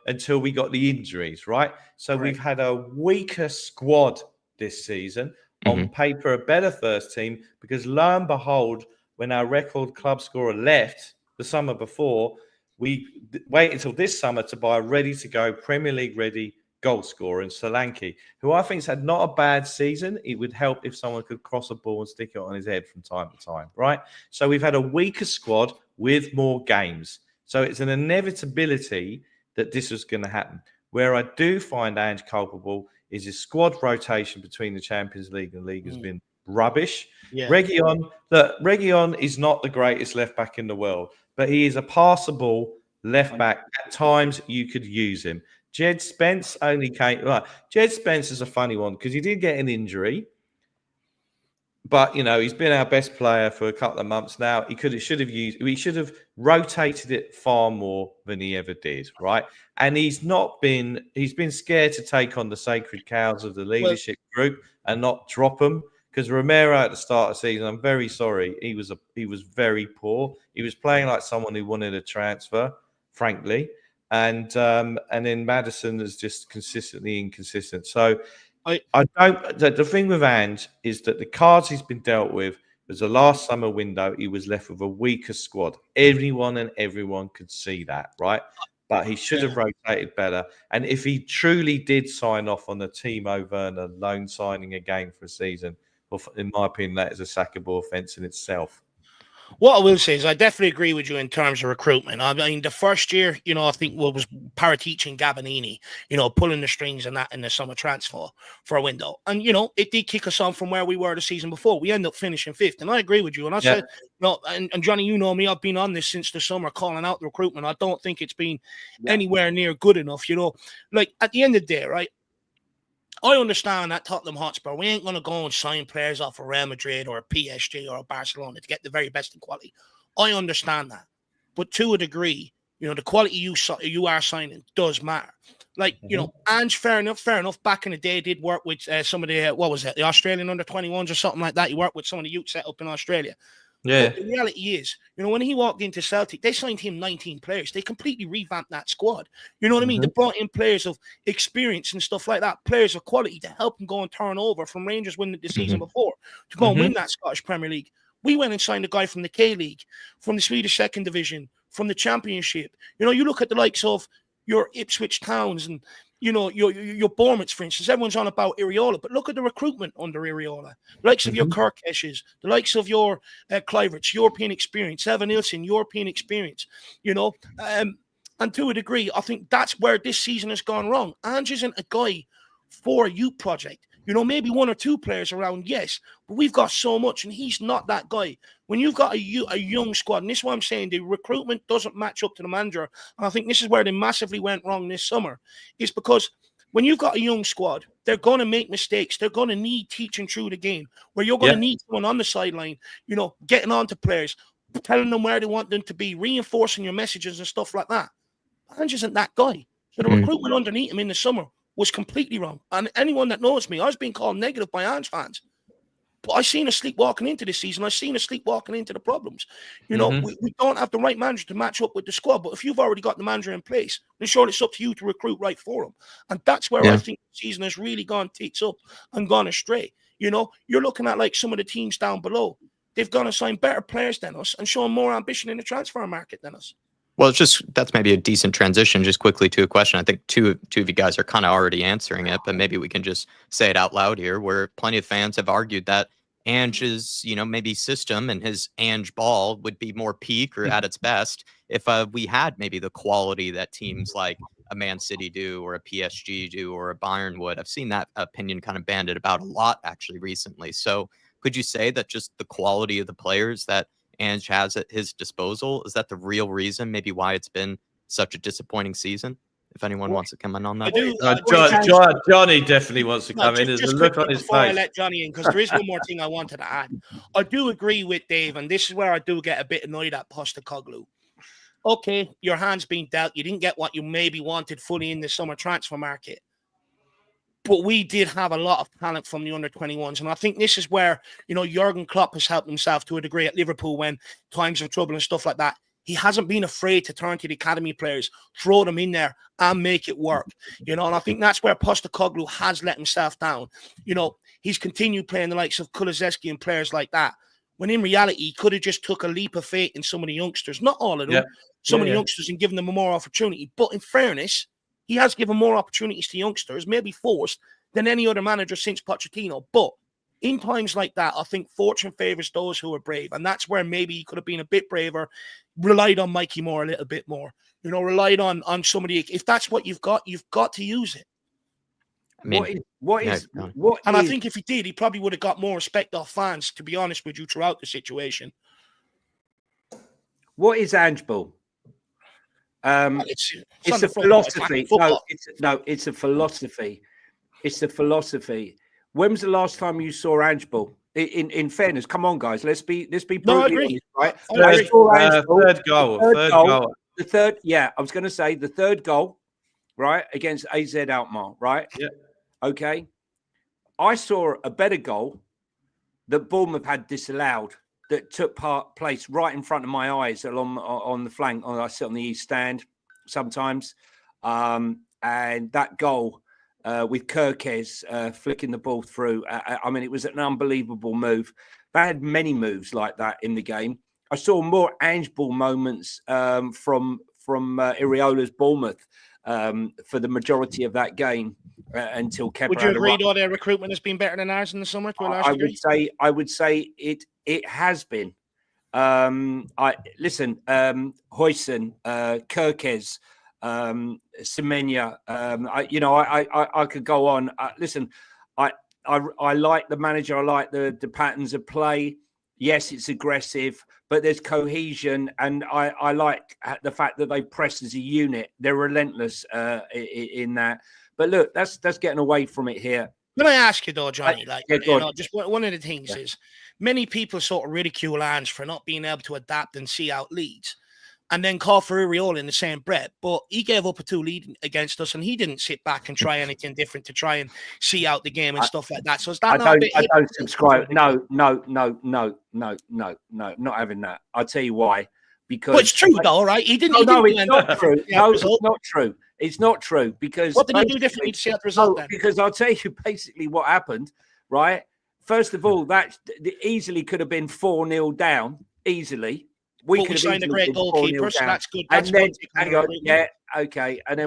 until we got the injuries, right? So we've had a weaker squad this season. On paper, a better first team because lo and behold, when our record club scorer left the summer before, we wait until this summer to buy a ready-to-go, Premier League-ready goal scorer in Solanke, who I think has had not a bad season. It would help if someone could cross a ball and stick it on his head from time to time, right? So we've had a weaker squad with more games. So it's an inevitability that this was going to happen. Where I do find Ange culpable is his squad rotation between the Champions League and League has been rubbish. Yeah. Reguilon is not the greatest left-back in the world, but he is a passable left-back. At times, you could use him. Jed Spence only came... Right. Jed Spence is a funny one because he did get an injury, but, he's been our best player for a couple of months now. We should have rotated it far more than he ever did, right? And he's been scared to take on the sacred cows of the leadership group and not drop them. Because Romero at the start of the season, I'm very sorry, he was very poor. He was playing like someone who wanted a transfer, frankly. And then Maddison is just consistently inconsistent. So the thing with Ange is that the cards he's been dealt with was the last summer window, he was left with a weaker squad. Everyone could see that, right? But he should have rotated better. And if he truly did sign off on the Timo Werner loan signing again for a season, well, in my opinion, that is a sackable offence in itself. What I will say is I definitely agree with you in terms of recruitment. I mean, the first year, I think what was Paratici and Gabbanini, pulling the strings and that in the summer transfer for a window. And, it did kick us on from where we were the season before. We ended up finishing fifth. And I agree with you. And I said, and Johnny, you know me, I've been on this since the summer calling out the recruitment. I don't think it's been anywhere near good enough, Like, at the end of the day, right? I understand that Tottenham Hotspur, we ain't going to go and sign players off of Real Madrid or a PSG or a Barcelona to get the very best in quality. I understand that. But to a degree, the quality you are signing does matter. Like, Ange, fair enough, back in the day, did work with some of the, the Australian under-21s or something like that. He worked with some of the youth set up in Australia. Yeah. But the reality is, when he walked into Celtic, they signed him 19 players. They completely revamped that squad. You know what I mean? They brought in players of experience and stuff like that, players of quality to help him go and turn over from Rangers winning the season before to go and win that Scottish Premier League. We went and signed a guy from the K-League, from the Swedish Second Division, from the Championship. You look at the likes of your Ipswich Towns and your Bournemouth, for instance. Everyone's on about Iriola, but look at the recruitment under Iriola. The likes of your Kirk Eshes, the likes of your Cliverts, European experience, Evan Nilsson, European experience, and to a degree, I think that's where this season has gone wrong. Ange isn't a guy for a youth project. Maybe one or two players around, yes, but we've got so much, and he's not that guy. When you've got a young squad, and this is what I'm saying, the recruitment doesn't match up to the manager, and I think this is where they massively went wrong this summer, is because when you've got a young squad, they're going to make mistakes. They're going to need teaching through the game, where you're going to need someone on the sideline, getting on to players, telling them where they want them to be, reinforcing your messages and stuff like that. Ange isn't that guy. So the recruitment underneath him in the summer was completely wrong. And anyone that knows me, I was being called negative by Ange fans. But I seen us sleepwalking into this season. I seen us sleepwalking into the problems. We don't have the right manager to match up with the squad. But if you've already got the manager in place, then surely it's up to you to recruit right for him. And that's where I think the season has really gone tits up and gone astray. You're looking at like some of the teams down below. they've gone and signed better players than us and shown more ambition in the transfer market than us. Well, that's maybe a decent transition just quickly to a question. I think two of you guys are kind of already answering it, but maybe we can just say it out loud here, where plenty of fans have argued that Ange's, maybe system and his Ange ball would be more peak or at its best if we had maybe the quality that teams like a Man City do or a PSG do or a Bayern would. I've seen that opinion kind of bandied about a lot actually recently. So could you say that just the quality of the players that Ange has at his disposal, is that the real reason maybe why it's been such a disappointing season? If anyone wants to come in on that. Johnny definitely wants to come in. There's a look on his face. Before I let Johnny in, because there is one more thing I wanted to add. I do agree with Dave, and this is where I do get a bit annoyed at Postecoglou. Okay, your hand's been dealt. You didn't get what you maybe wanted fully in the summer transfer market. But we did have a lot of talent from the under-21s. And I think this is where, Jurgen Klopp has helped himself to a degree at Liverpool when times of trouble and stuff like that. He hasn't been afraid to turn to the academy players, throw them in there and make it work. And I think that's where Postecoglou has let himself down. He's continued playing the likes of Kulusevski and players like that. When in reality, he could have just took a leap of faith in some of the youngsters. Not all of them. Some of the youngsters and given them more opportunity. But in fairness, he has given more opportunities to youngsters, maybe forced, than any other manager since Pochettino. But in times like that, I think fortune favours those who are brave. And that's where maybe he could have been a bit braver, relied on Mikey Moore a little bit more, relied on somebody. If that's what you've got to use it. I mean, I think if he did, he probably would have got more respect off fans, to be honest with you, throughout the situation. What is Ange Ball? It's a philosophy. It's a philosophy. It's a philosophy. When was the last time you saw Ange Ball? In fairness, come on, guys. Let's be brutally honest, right? Third goal. The third. Yeah, I was going to say the third goal, right, against AZ Alkmaar, right? Yeah. Okay. I saw a better goal that Bournemouth had disallowed that took place right in front of my eyes on the flank. I sit on the east stand sometimes. And that goal with Kirkes flicking the ball through, it was an unbelievable move. They had many moves like that in the game. I saw more Ange Ball moments from Iriola's Bournemouth for the majority of that game until Kepa. Would you agree that their recruitment has been better than ours in the summer? I would say it has been. Huijsen, Kirkes, Semenya. I could go on. I like the manager. I like the patterns of play. Yes, it's aggressive, but there's cohesion, and I like the fact that they press as a unit. They're relentless in that. But look, that's getting away from it here. Can I ask you though, Johnny? Just one of the things is many people sort of ridicule Ange for not being able to adapt and see out leads, and then call for Iriola in the same breath. But he gave up a 2 lead against us, and he didn't sit back and try anything different to try and see out the game and stuff like that. So is that I don't subscribe. No, not having that. I'll tell you why. Because it's true though, right? He didn't. It's not true. No, it's not true. It's not true because what did he do differently to see out the result? Then? Because I'll tell you basically what happened. Right. First of all, that easily could have been 4-0 down. Easily. We signed a great goalkeeper, so that's good. And then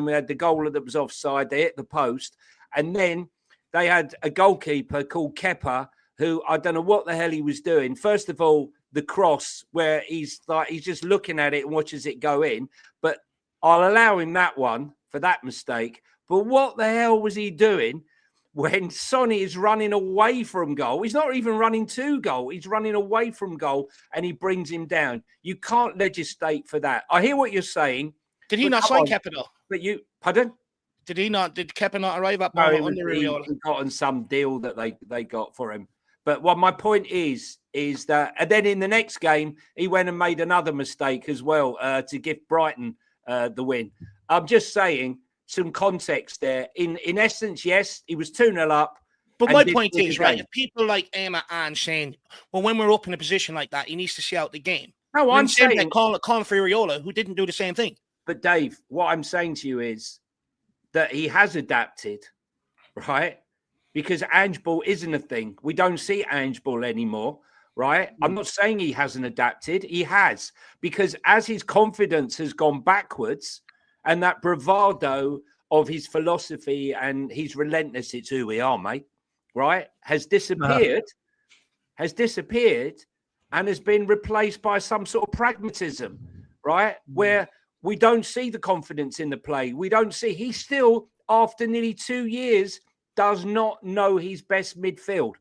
we had the goal that was offside. They hit the post, and then they had a goalkeeper called Kepa, who I don't know what the hell he was doing. First of all, the cross where he's just looking at it and watches it go in. But I'll allow him that one for that mistake. But what the hell was he doing when Sonny is running away from goal? He's not even running to goal. He's running away from goal, and he brings him down. You can't legislate for that. I hear what you're saying. Did he not sign Kepa though? But pardon? Did Kepa not arrive at he got on some deal that they got for him. But what my point is that, and then in the next game, he went and made another mistake as well to give Brighton the win. I'm just saying some context there. In essence, yes, he was 2-0 up. But my point is, right, if people like Emma and saying, well, when we're up in a position like that, he needs to see out the game. No, I'm saying that calling for Iriola, who didn't do the same thing. But Dave, what I'm saying to you is that he has adapted, right? Because Ange Ball isn't a thing. We don't see Ange Ball anymore. right? I'm not saying he hasn't adapted. He has, because as his confidence has gone backwards and that bravado of his philosophy and his relentless, it's who we are, mate, right, has disappeared and has been replaced by some sort of pragmatism, right? Where we don't see the confidence in the play. We don't see, he still, after nearly 2 years, does not know his best midfield.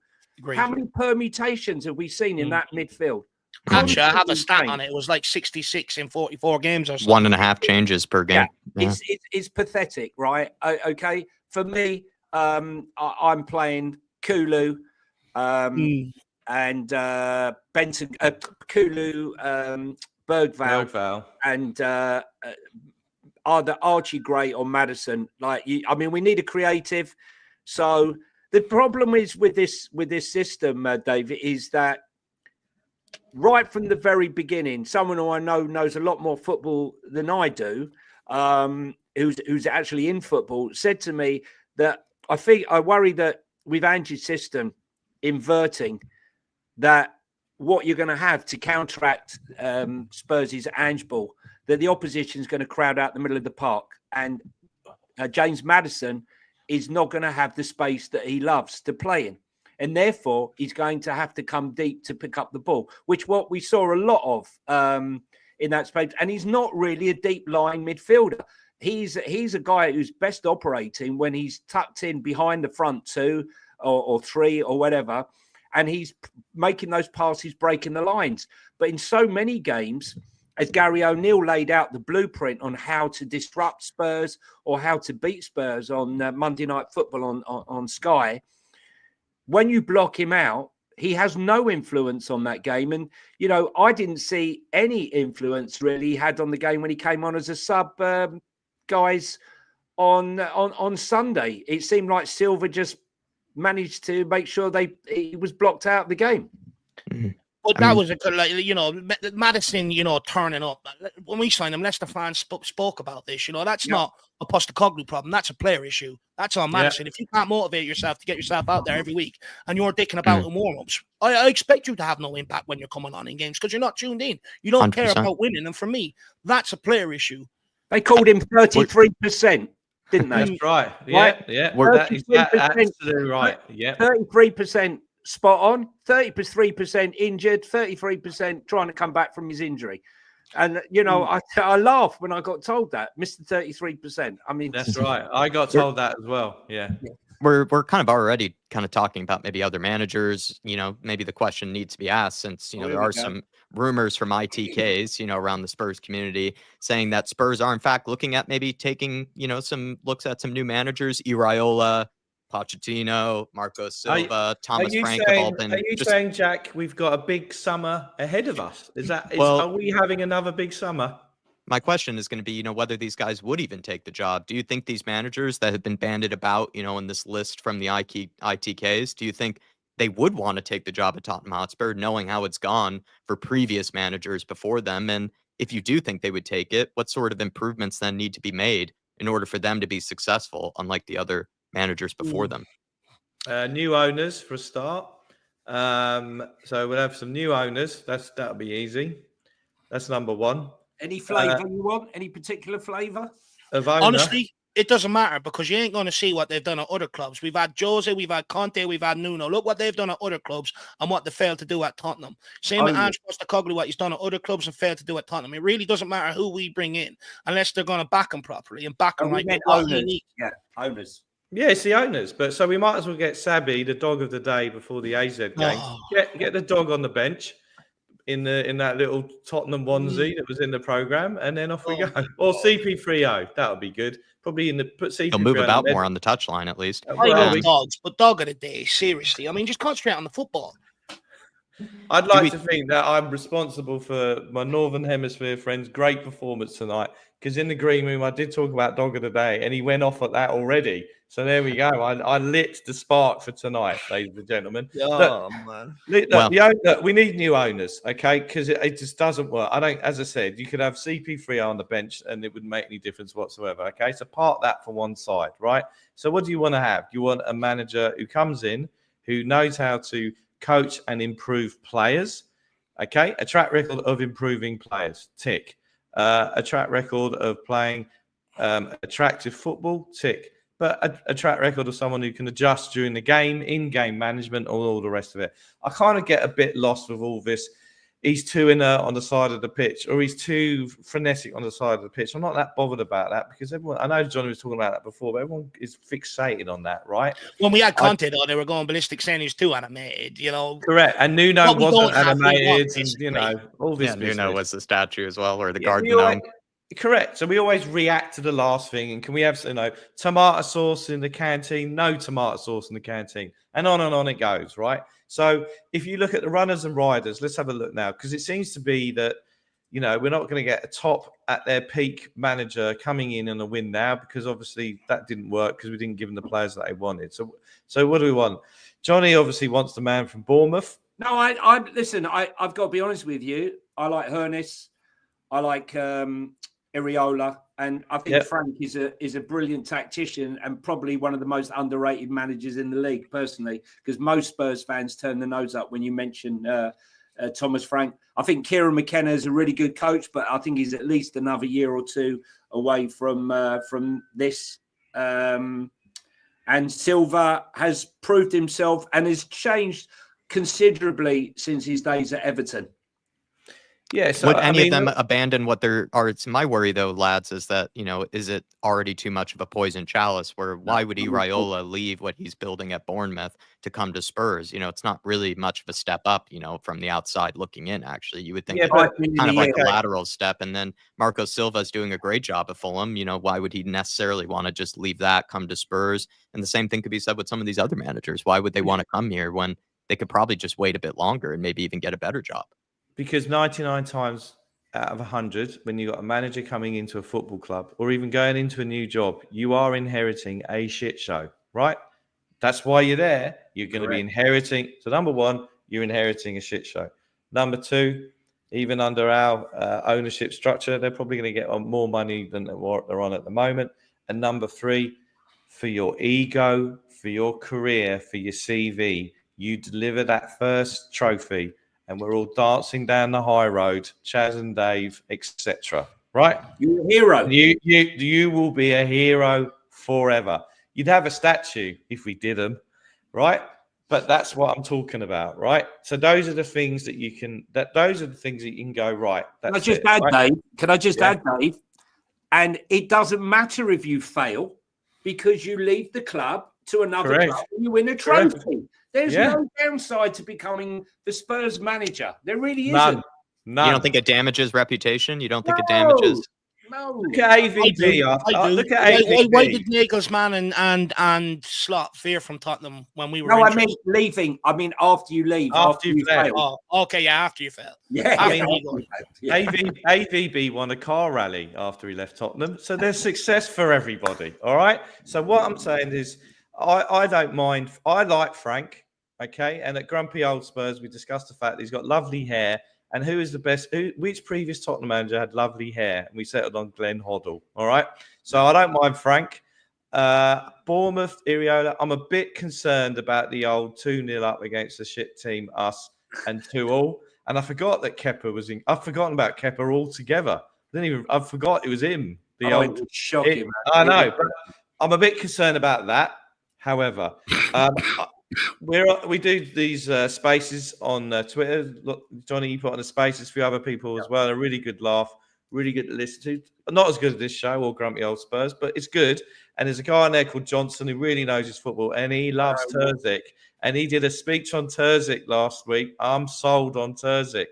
Great. How many permutations have we seen in that midfield? Actually, I have a stat on it. It was like 66 in 44 games or something. 1.5 changes per game. Yeah. It's pathetic, right? Okay. For me, I'm playing Kulu and Benton, Kulu, Bergvall, and either Archie Gray or Maddison. We need a creative. So the problem is with this system, David, is that right from the very beginning, someone who I know knows a lot more football than I do, who's actually in football, said to me that I worry that with Ange's system inverting, that what you're going to have to counteract Spurs' Ange ball, that the opposition is going to crowd out the middle of the park, and James Maddison is not going to have the space that he loves to play in. And therefore, he's going to have to come deep to pick up the ball, which what we saw a lot of in that space. And he's not really a deep-lying midfielder. He's a guy who's best operating when he's tucked in behind the front two or three or whatever, and he's making those passes, breaking the lines. But in so many games, as Gary O'Neill laid out the blueprint on how to disrupt Spurs or how to beat Spurs on Monday Night Football on Sky, when you block him out, he has no influence on that game. And, I didn't see any influence really he had on the game when he came on as a sub, guys, on Sunday. It seemed like Silva just managed to make sure he was blocked out of the game. Mm-hmm. But that was a good, Maddison, turning up. When we signed him, Leicester fans spoke about this. That's not a Postecoglou problem. That's a player issue. That's on Maddison. If you can't motivate yourself to get yourself out there every week and you're dicking about in warm-ups, I expect you to have no impact when you're coming on in games because you're not tuned in. You don't 100%. Care about winning. And for me, that's a player issue. They called him 33%, didn't they? That's right. Yeah. That is absolutely right. Yeah. 33%. Spot on, 33% injured, 33% trying to come back from his injury. And, I laughed when I got told that, Mr. 33%. I mean, that's right. I got told that as well. Yeah. We're kind of already kind of talking about maybe other managers, maybe the question needs to be asked since, there are some rumors from ITKs, around the Spurs community saying that Spurs are in fact looking at maybe taking, some looks at some new managers, Iraola, Pochettino, Marco Silva, Thomas Frank have all been. Are you saying, Jack, we've got a big summer ahead of us? Are we having another big summer? My question is going to be, whether these guys would even take the job. Do you think these managers that have been banded about, in this list from the ITKs, do you think they would want to take the job at Tottenham Hotspur, knowing how it's gone for previous managers before them? And if you do think they would take it, what sort of improvements then need to be made in order for them to be successful, unlike the other managers before them? New owners for a start. So we'll have some new owners. That'll be easy. That's number one. Any flavour you want? Any particular flavour? Honestly, it doesn't matter because you ain't going to see what they've done at other clubs. We've had Jose, we've had Conte, we've had Nuno. Look what they've done at other clubs and what they failed to do at Tottenham. Same with Ange Postecoglou, what he's done at other clubs and failed to do at Tottenham. It really doesn't matter who we bring in unless they're going to back him properly and back him like what he needs. Yeah, owners. Yeah, it's the owners. But so we might as well get Sabby, the dog of the day, before the AZ game. Get the dog on the bench in that little Tottenham onesie that was in the programme, and then off we go. Or CP3O, that would be good. Probably put CP3O. He'll move about more on the touchline at least. I love dogs, but dog of the day, seriously. I mean, just concentrate on the football. I'd like to think that I'm responsible for my Northern Hemisphere friend's great performance tonight, because in the green room I did talk about dog of the day, and he went off at that already. So there we go. I lit the spark for tonight, ladies and gentlemen. Man. Look, we need new owners, okay? Because it just doesn't work. As I said, you could have CP3 on the bench and it wouldn't make any difference whatsoever, okay? So park that for one side, right? So what do you want to have? You want a manager who comes in, who knows how to coach and improve players. Okay, a track record of improving players, tick. A track record of playing attractive football, tick. But a track record of someone who can adjust during the game, in-game management, all the rest of it. I kind of get a bit lost with all this. He's too inert on the side of the pitch, or he's too frenetic on the side of the pitch. I'm not that bothered about that because everyone, I know Johnny was talking about that before, but everyone is fixated on that, right? When we had Conte, though, they were going ballistic saying he was too animated, Correct. And Nuno wasn't animated, and, all this. Yeah, Nuno was the statue as well, or the garden gnome. Correct. So we always react to the last thing. And can we have, tomato sauce in the canteen? No tomato sauce in the canteen. And on it goes, right? So if you look at the runners and riders, let's have a look now, because it seems to be that, we're not going to get a top at their peak manager coming in and a win now, because obviously that didn't work because we didn't give them the players that they wanted. So what do we want? Johnny obviously wants the man from Bournemouth. No, I've got to be honest with you. I like Hernes. I like Iriola, and I think Frank is a brilliant tactician and probably one of the most underrated managers in the league, personally, because most Spurs fans turn their nose up when you mention Thomas Frank. I think Kieran McKenna is a really good coach, but I think he's at least another year or two away from this. And Silva has proved himself and has changed considerably since his days at Everton. Yeah, so would any of them abandon what they're are? It's my worry though, lads, is that, is it already too much of a poison chalice where why would Iriola leave what he's building at Bournemouth to come to Spurs? It's not really much of a step up, from the outside looking in, actually. You would think kind of like a lateral step. And then Marco Silva is doing a great job at Fulham. Why would he necessarily want to just leave that, come to Spurs? And the same thing could be said with some of these other managers. Why would they want to come here when they could probably just wait a bit longer and maybe even get a better job? Because 99 times out of 100, when you've got a manager coming into a football club or even going into a new job, you are inheriting a shit show, right? That's why you're there. You're going to be inheriting. So number one, you're inheriting a shit show. Number two, even under our ownership structure, they're probably going to get on more money than what they're on at the moment. And number three, for your ego, for your career, for your CV, you deliver that first trophy and we're all dancing down the high road, Chaz and Dave, etc. Right? You're a hero. You will be a hero forever. You'd have a statue if we did them, right? But that's what I'm talking about, right? So those are the things that you can. Those are the things that you can go right. Can I just add, Dave? Can I just add, Dave? And it doesn't matter if you fail because you leave the club to another club and you win a trophy. Correct. There's no downside to becoming the Spurs manager. There really isn't. None. You don't think it damages reputation? You don't think it damages? No. Look at AVB. Look at AVB. Why did Nagelsmann and Slot fear from Tottenham when we were I mean leaving. I mean after you leave. After you fail. Oh, okay, after you fail. Yeah. AVB won a car rally after he left Tottenham. So there's success for everybody. All right. So what I'm saying is I don't mind. I like Frank. Okay. And at Grumpy Old Spurs, we discussed the fact that he's got lovely hair. And who is the best? Which previous Tottenham manager had lovely hair? And we settled on Glenn Hoddle. All right. So I don't mind Frank. Bournemouth, Iriola. I'm a bit concerned about the old 2-0 up against the shit team, us, and 2-2. And I forgot that Kepa was in. I've forgotten about Kepa altogether. I forgot it was him. It was shocking. I know. But I'm a bit concerned about that. However, we do these spaces on Twitter. Look, Johnny, you put on the spaces for other people as well. A really good laugh, really good to listen to. Not as good as this show or Grumpy Old Spurs, but it's good. And there's a guy on there called Johnson who really knows his football, and he loves Terzic. And he did a speech on Terzic last week. I'm sold on Terzic,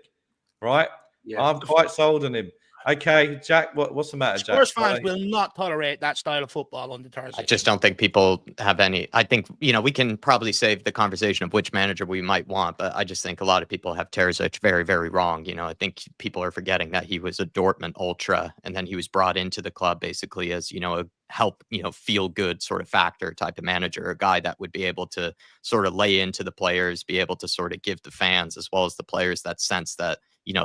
right? Yeah. I'm quite sold on him. Okay, Jack, what's the matter, Jack? Spurs fans will not tolerate that style of football under Terzic. I just don't think people have any. I think, we can probably save the conversation of which manager we might want, but I just think a lot of people have Terzic very, very wrong. I think people are forgetting that he was a Dortmund ultra, and then he was brought into the club basically as, a help, feel good sort of factor type of manager, a guy that would be able to sort of lay into the players, be able to sort of give the fans as well as the players that sense that,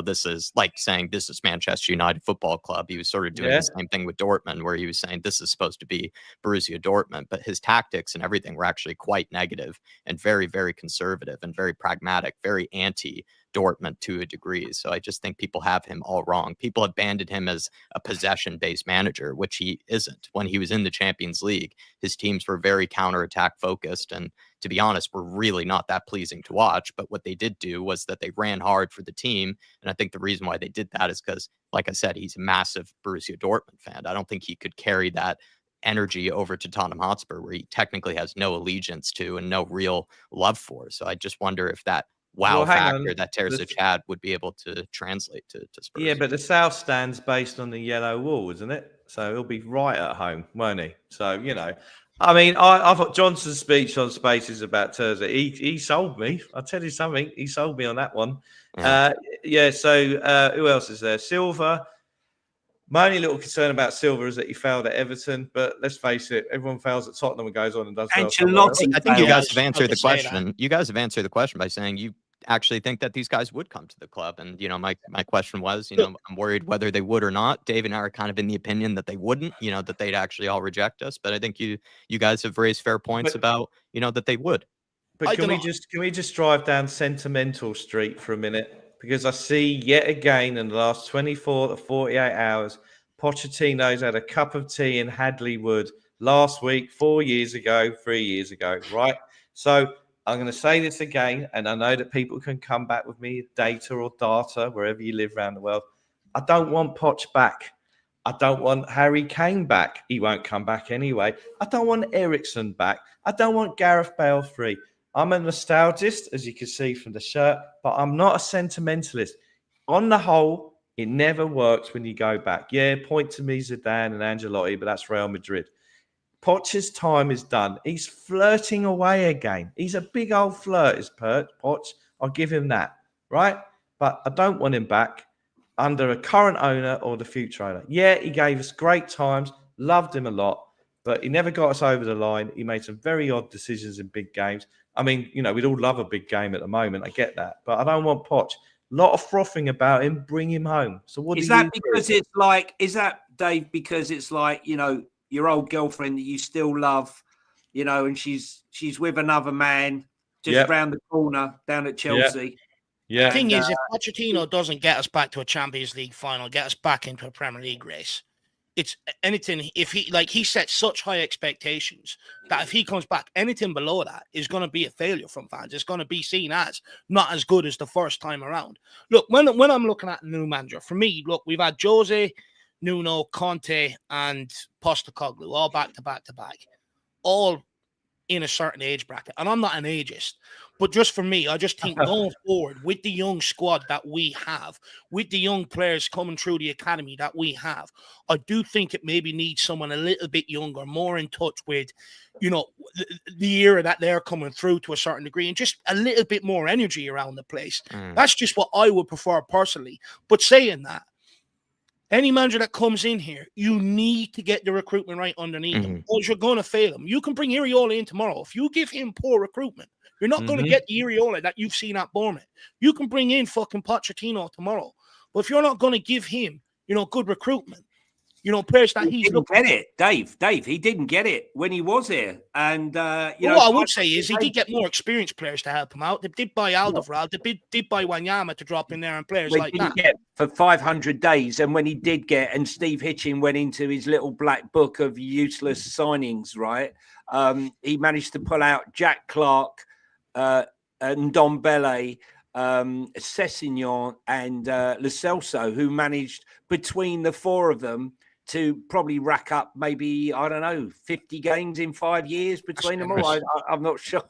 this is like saying this is Manchester United Football Club. He was sort of doing the same thing with Dortmund, where he was saying this is supposed to be Borussia Dortmund, but his tactics and everything were actually quite negative and very, very conservative and very pragmatic, very anti Dortmund to a degree. So I just think people have him all wrong. People have banded him as a possession-based manager, which he isn't. When he was in the Champions League, his teams were very counterattack focused, and to be honest, were really not that pleasing to watch. But what they did do was that they ran hard for the team. And I think the reason why they did that is because, like I said, he's a massive Borussia Dortmund fan. I don't think he could carry that energy over to Tottenham Hotspur, where he technically has no allegiance to and no real love for. So I just wonder if that factor that Terzic had would be able to translate to Spurs. Yeah, but the South Stand's based on the yellow wall, isn't it? So he'll be right at home, won't he? So, I mean, I thought Johnson's speech on Spaces about Terzic, he sold me. I'll tell you something, he sold me on that one. So who else is there? Silva. My only little concern about Silva is that he failed at Everton, but let's face it, everyone fails at Tottenham and goes on and does well. I think you guys have answered the question. You guys have answered the question by saying you actually think that these guys would come to the club. And, my question was, I'm worried whether they would or not. Dave and I are kind of in the opinion that they wouldn't, that they'd actually all reject us. But I think you guys have raised fair points about, that they would. But can we just drive down Sentimental Street for a minute? Because I see yet again in the last 24 to 48 hours, Pochettino's had a cup of tea in Hadley Wood last week, 3 years ago, right? So I'm going to say this again, and I know that people can come back with me, data or data, wherever you live around the world. I don't want Poch back. I don't want Harry Kane back. He won't come back anyway. I don't want Eriksen back. I don't want Gareth Bale free. I'm a nostalgist, as you can see from the shirt, but I'm not a sentimentalist. On the whole, it never works when you go back. Yeah, point to me, Zidane and Ancelotti, but that's Real Madrid. Poch's time is done. He's flirting away again. He's a big old flirt, is Poch. I'll give him that, right? But I don't want him back under a current owner or the future owner. Yeah, he gave us great times, loved him a lot, but he never got us over the line. He made some very odd decisions in big games. I mean, we'd all love a big game at the moment. I get that. But I don't want Poch. A lot of frothing about him. Bring him home. So what is that because it's like, is that, Dave, because it's like, your old girlfriend that you still love, and she's with another man just round the corner down at Chelsea. Yeah. The thing is, if Pochettino doesn't get us back to a Champions League final, get us back into a Premier League race, it's anything. If he sets such high expectations that if he comes back, anything below that is going to be a failure from fans. It's going to be seen as not as good as the first time around. Look, when I'm looking at a new manager, for me, look, we've had Jose, Nuno, Conte, and Postecoglou all back to back, all in a certain age bracket. And I'm not an ageist, but just for me, I just think going forward with the young squad that we have, with the young players coming through the academy that we have, I do think it maybe needs someone a little bit younger, more in touch with, the era that they're coming through to a certain degree, and just a little bit more energy around the place. That's just what I would prefer personally. But saying that, any manager that comes in here, you need to get the recruitment right underneath them, or you're going to fail them. You can bring Iraola in tomorrow. If you give him poor recruitment, you're not going to get the Iraola that you've seen at Bournemouth. You can bring in fucking Pochettino tomorrow. But if you're not going to give him, good recruitment, players that he didn't get it, Dave. He didn't get it when he was here. And, what I would say is he did get more experienced players to help him out. They did buy Alderweireld. They did buy Wanyama to drop in there and players like that. Get for 500 days. And when he did get, and Steve Hitchin went into his little black book of useless signings, right? He managed to pull out Jack Clark, and Ndombele, Sessegnon, and Lo Celso, who managed between the four of them to probably rack up maybe, 50 games in 5 years between them all. I'm not sure.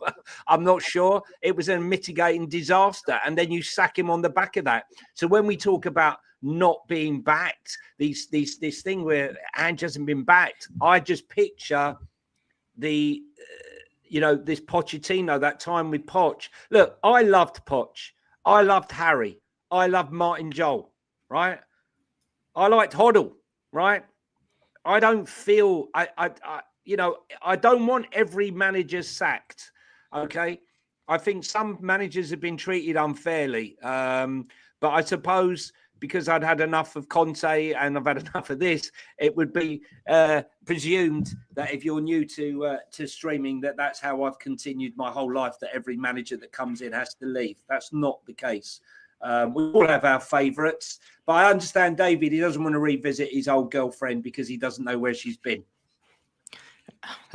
I'm not sure. It was a mitigating disaster. And then you sack him on the back of that. So when we talk about not being backed, this thing where Ange hasn't been backed, I just picture this Pochettino, that time with Poch. Look, I loved Poch. I loved Harry. I loved Martin Jol, right? I liked Hoddle, right? I don't feel I don't want every manager sacked. Okay. I think some managers have been treated unfairly. But I suppose because I'd had enough of Conte and I've had enough of this, it would be presumed that if you're new to streaming, that's how I've continued my whole life, that every manager that comes in has to leave. That's not the case. We all have our favourites. But I understand David, he doesn't want to revisit his old girlfriend because he doesn't know where she's been.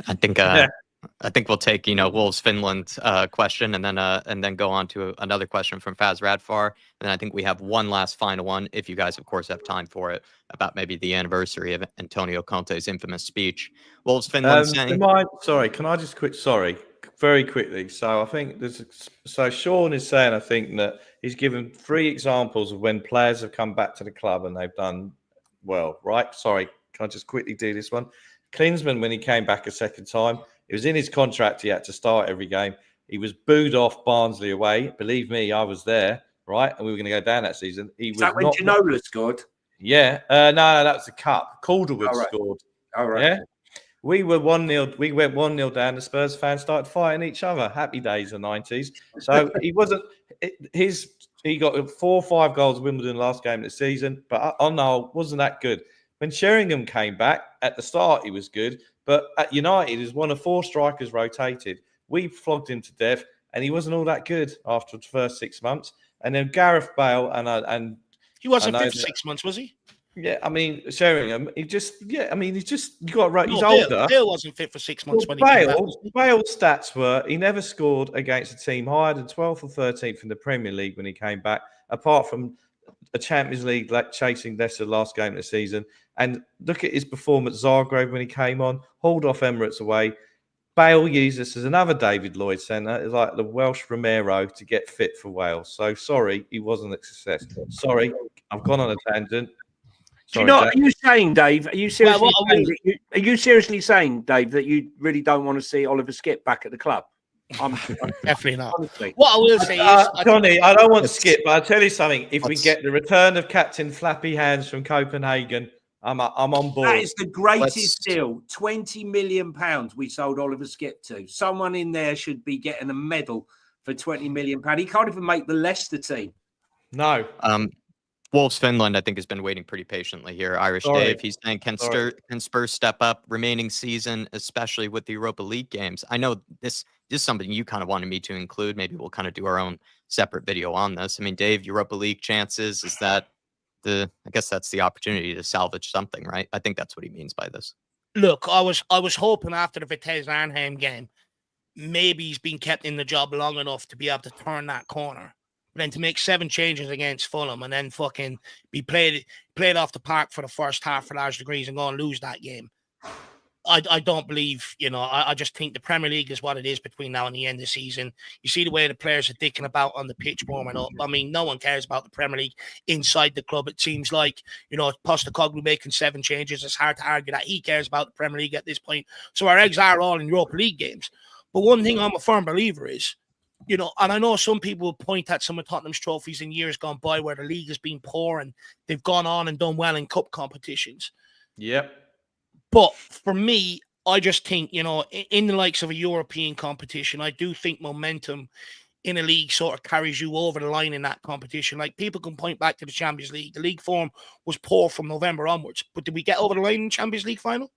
I think we'll take, Wolves Finland question and then go on to another question from Faz Radfar. And I think we have one last final one, if you guys, of course, have time for it, about maybe the anniversary of Antonio Conte's infamous speech. Wolves Finland saying... Can I just very quickly. So I think Sean is saying, I think that he's given 3 examples of when players have come back to the club and they've done well, right? Sorry, can I just quickly do this one? Klinsmann, when he came back a second time, it was in his contract he had to start every game. He was booed off Barnsley away. Believe me, I was there, right? And we were going to go down that season. Is that when Ginola scored? Yeah. No, that was the cup. Calderwood scored. All right. Yeah. We were 1-0. We went 1-0 down. The Spurs fans started fighting each other. Happy days of the 90s. So he wasn't he got 4 or 5 goals at Wimbledon last game of the season, but on the whole, wasn't that good. When Sheringham came back, at the start he was good, but at United, as one of 4 strikers rotated, we flogged him to death, and he wasn't all that good after the first 6 months. And then Gareth Bale and he wasn't fit for 6 months, was he? Yeah, I mean Sheringham. He's older. Bale wasn't fit for 6 months when he came back. Bale's stats were he never scored against a team higher than 12th or 13th in the Premier League when he came back, apart from a Champions League chasing Leicester last game of the season. And look at his performance at Zagreb when he came on, hauled off Emirates away. Bale used this as another David Lloyd centre, is like the Welsh Romero to get fit for Wales. So sorry, he wasn't a success. Sorry, I've gone on a tangent. Sorry, are you saying, Dave? Are you seriously saying, Dave, that you really don't want to see Oliver Skip back at the club? I'm definitely not. Honestly. What I will say is, Johnny, I don't want Skip, but I'll tell you something. If we get the return of Captain Flappy Hands from Copenhagen, I'm on board. That is the greatest deal. £20 million we sold Oliver Skip to. Someone in there should be getting a medal for £20 million. He can't even make the Leicester team. No. Wolves Finland, I think, has been waiting pretty patiently here. Irish Dave, he's saying, can Spurs step up remaining season, especially with the Europa League games? I know this is something you kind of wanted me to include. Maybe we'll kind of do our own separate video on this. I mean, Dave, Europa League chances, is that I guess that's the opportunity to salvage something, right? I think that's what he means by this. Look, I was hoping after the Vitesse Arnhem game, maybe he's been kept in the job long enough to be able to turn that corner. But then to make 7 changes against Fulham and then fucking be played off the park for the first half for large degrees and go and lose that game. I don't believe, I just think the Premier League is what it is between now and the end of the season. You see the way the players are dicking about on the pitch warming up. I mean, no one cares about the Premier League inside the club. It seems like, Postecoglou making 7 changes. It's hard to argue that he cares about the Premier League at this point. So our eggs are all in Europa League games. But one thing I'm a firm believer is, and I know some people will point at some of Tottenham's trophies in years gone by where the league has been poor and they've gone on and done well in cup competitions. Yep. But for me, I just think, in the likes of a European competition, I do think momentum in a league sort of carries you over the line in that competition. Like, people can point back to the Champions League. The league form was poor from November onwards. But did we get over the line in the Champions League final?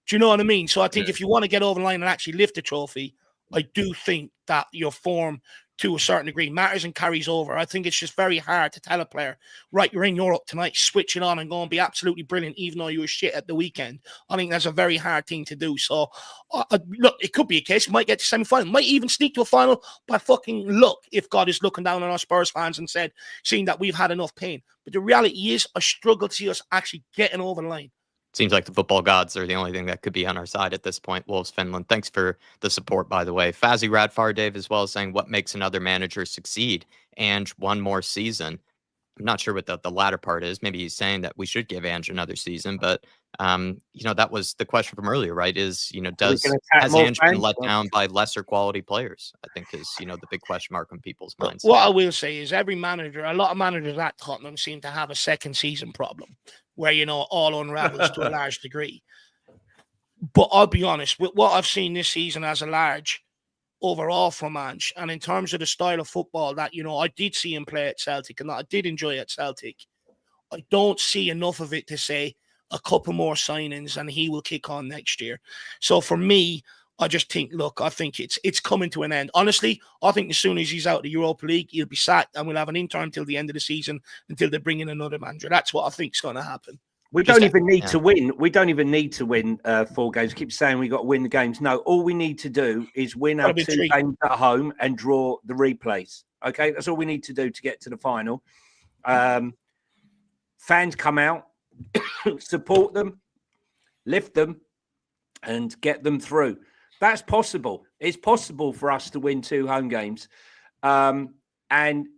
Do you know what I mean? So I think if you want to get over the line and actually lift the trophy, I do think that your form, to a certain degree, matters and carries over. I think it's just very hard to tell a player, right, you're in Europe tonight, switch it on and go and be absolutely brilliant, even though you were shit at the weekend. I think that's a very hard thing to do. So, look, it could be a case. We might get to semi-final, might even sneak to a final by fucking luck if God is looking down on us Spurs fans and seeing that we've had enough pain. But the reality is, I struggle to see us actually getting over the line. Seems like the football gods are the only thing that could be on our side at this point. Wolves Finland, thanks for the support, by the way. Fazzy Radfar, Dave, as well, as saying, what makes another manager succeed? And one more season. I'm not sure what the latter part is. Maybe he's saying that we should give Ange another season, but that was the question from earlier, right? Has Ange been let down by lesser quality players? I think is the big question mark on people's minds. What I will say is a lot of managers at Tottenham seem to have a second season problem where all unravels to a large degree. But I'll be honest, with what I've seen this season as a large, overall from Ange. And in terms of the style of football that, I did see him play at Celtic and that I did enjoy at Celtic, I don't see enough of it to say a couple more signings and he will kick on next year. So for me, I just think, look, I think it's coming to an end. Honestly, I think as soon as he's out of the Europa League, he'll be sacked and we'll have an interim till the end of the season until they bring in another manager. That's what I think is going to happen. We don't even need to win. We don't even need to win 4 games. Keep saying we got to win the games. No, all we need to do is win our 2 games at home and draw the replays. Okay, that's all we need to do to get to the final. Fans come out, support them, lift them, and get them through. That's possible. It's possible for us to win 2 home games. And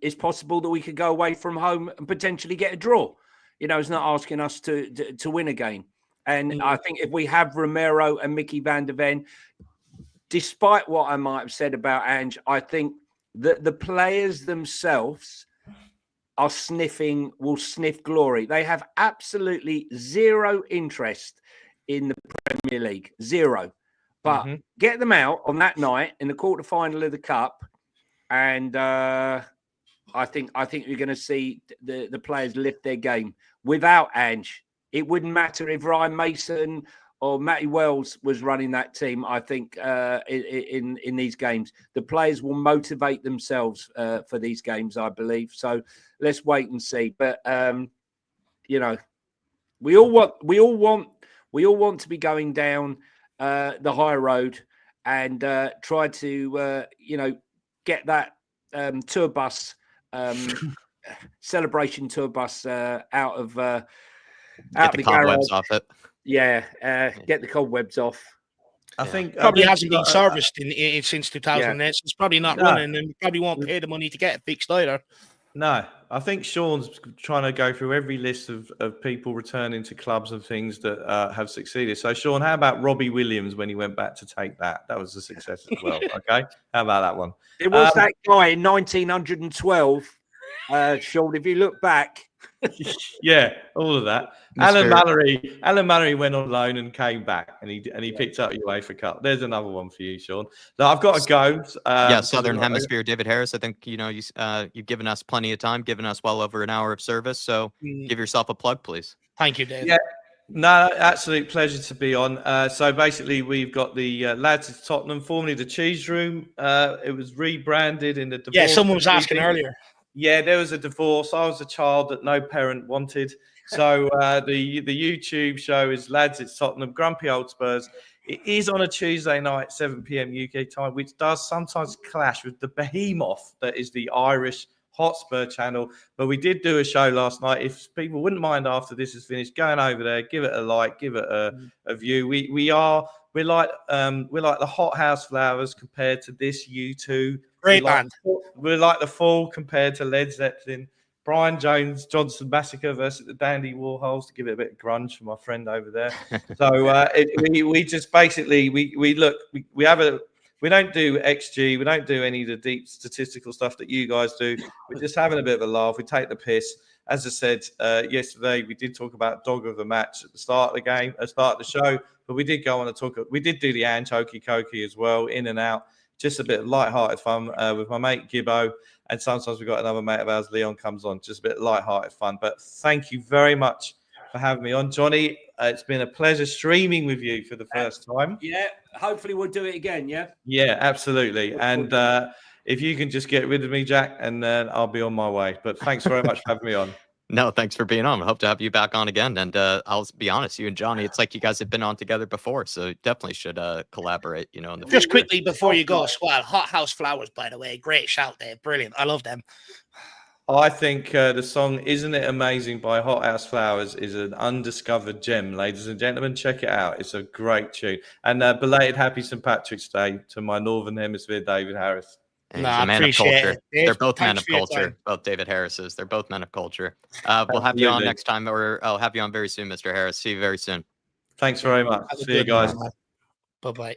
it's possible that we could go away from home and potentially get a draw. It's not asking us to win a game. And I think if we have Romero and Mickey van der Ven, despite what I might have said about Ange, I think that the players themselves will sniff glory. They have absolutely zero interest in the Premier League. Zero. But get them out on that night in the quarterfinal of the Cup, and I think you're going to see the players lift their game. Without Ange, it wouldn't matter if Ryan Mason or Matty Wells was running that team. I think in these games, the players will motivate themselves for these games, I believe. So let's wait and see. But we all want to be going down the high road and try to get that tour bus. Celebration tour bus out of the cobwebs off it. Yeah, get the cobwebs off. I think probably hasn't been serviced in since 2008. So it's probably not running, and probably won't pay the money to get it fixed either. No, I think Sean's trying to go through every list of people returning to clubs and things that have succeeded. So, Sean, how about Robbie Williams when he went back to take that? That was a success as well. Okay, how about that one? It was that guy in 1912. Sean, if you look back. Yeah, all of that. Alan Mallory went on loan and came back, and he picked up UEFA Cup. There's another one for you, Sean. Now, I've got to go. Southern Hemisphere, David Harris. I think you've given us plenty of time, given us well over an hour of service. So give yourself a plug, please. Thank you, Dave. Yeah. No, absolute pleasure to be on. So basically, we've got the lads at Tottenham, formerly the Cheese Room. It was rebranded in the divorce. Yeah, someone was asking earlier. Yeah, there was a divorce. I was a child that no parent wanted. So the YouTube show is Lads It's Tottenham, Grumpy Old Spurs. It is on a Tuesday night, 7 p.m. UK time, which does sometimes clash with the behemoth that is the Irish Hotspur channel. But we did do a show last night. If people wouldn't mind after this is finished, going over there, give it a like, give it a view. We're like the Hot House Flowers compared to this U2. Great band. We're like the Fall compared to Led Zeppelin. Brian Jones, Johnson Massacre versus the Dandy Warhols, to give it a bit of grunge for my friend over there. So we just basically we don't do XG, we don't do any of the deep statistical stuff that you guys do. We're just having a bit of a laugh. We take the piss. As I said yesterday, we did talk about dog of the match at the start of the game, at the start of the show, but we did go on to talk. We did do the Ange Hokey Cokey as well, in and out. Just a bit of light-hearted fun with my mate Gibbo, and sometimes we've got another mate of ours, Leon, comes on. Just a bit of light-hearted fun. But thank you very much for having me on, Johnny. It's been a pleasure streaming with you for the first time. Yeah, hopefully we'll do it again. Yeah. Yeah, absolutely. And if you can just get rid of me, Jack, and then I'll be on my way. But thanks very much for having me on. No, thanks for being on. I hope to have you back on again. And I'll be honest, you and Johnny, it's like you guys have been on together before, so definitely should collaborate. In the just future. Quickly before you go, Swell, Hot House Flowers, by the way, great shout there, brilliant. I love them. I think the song "Isn't It Amazing" by Hot House Flowers is an undiscovered gem, ladies and gentlemen. Check it out; it's a great tune. And belated Happy St. Patrick's Day to my Northern Hemisphere, David Harris. He's a man of culture. They're both men of culture. Both David Harris's. They're both men of culture. We'll have you on next time, or I'll have you on very soon, Mr. Harris. See you very soon. Thanks very much. See you guys. Bye-bye.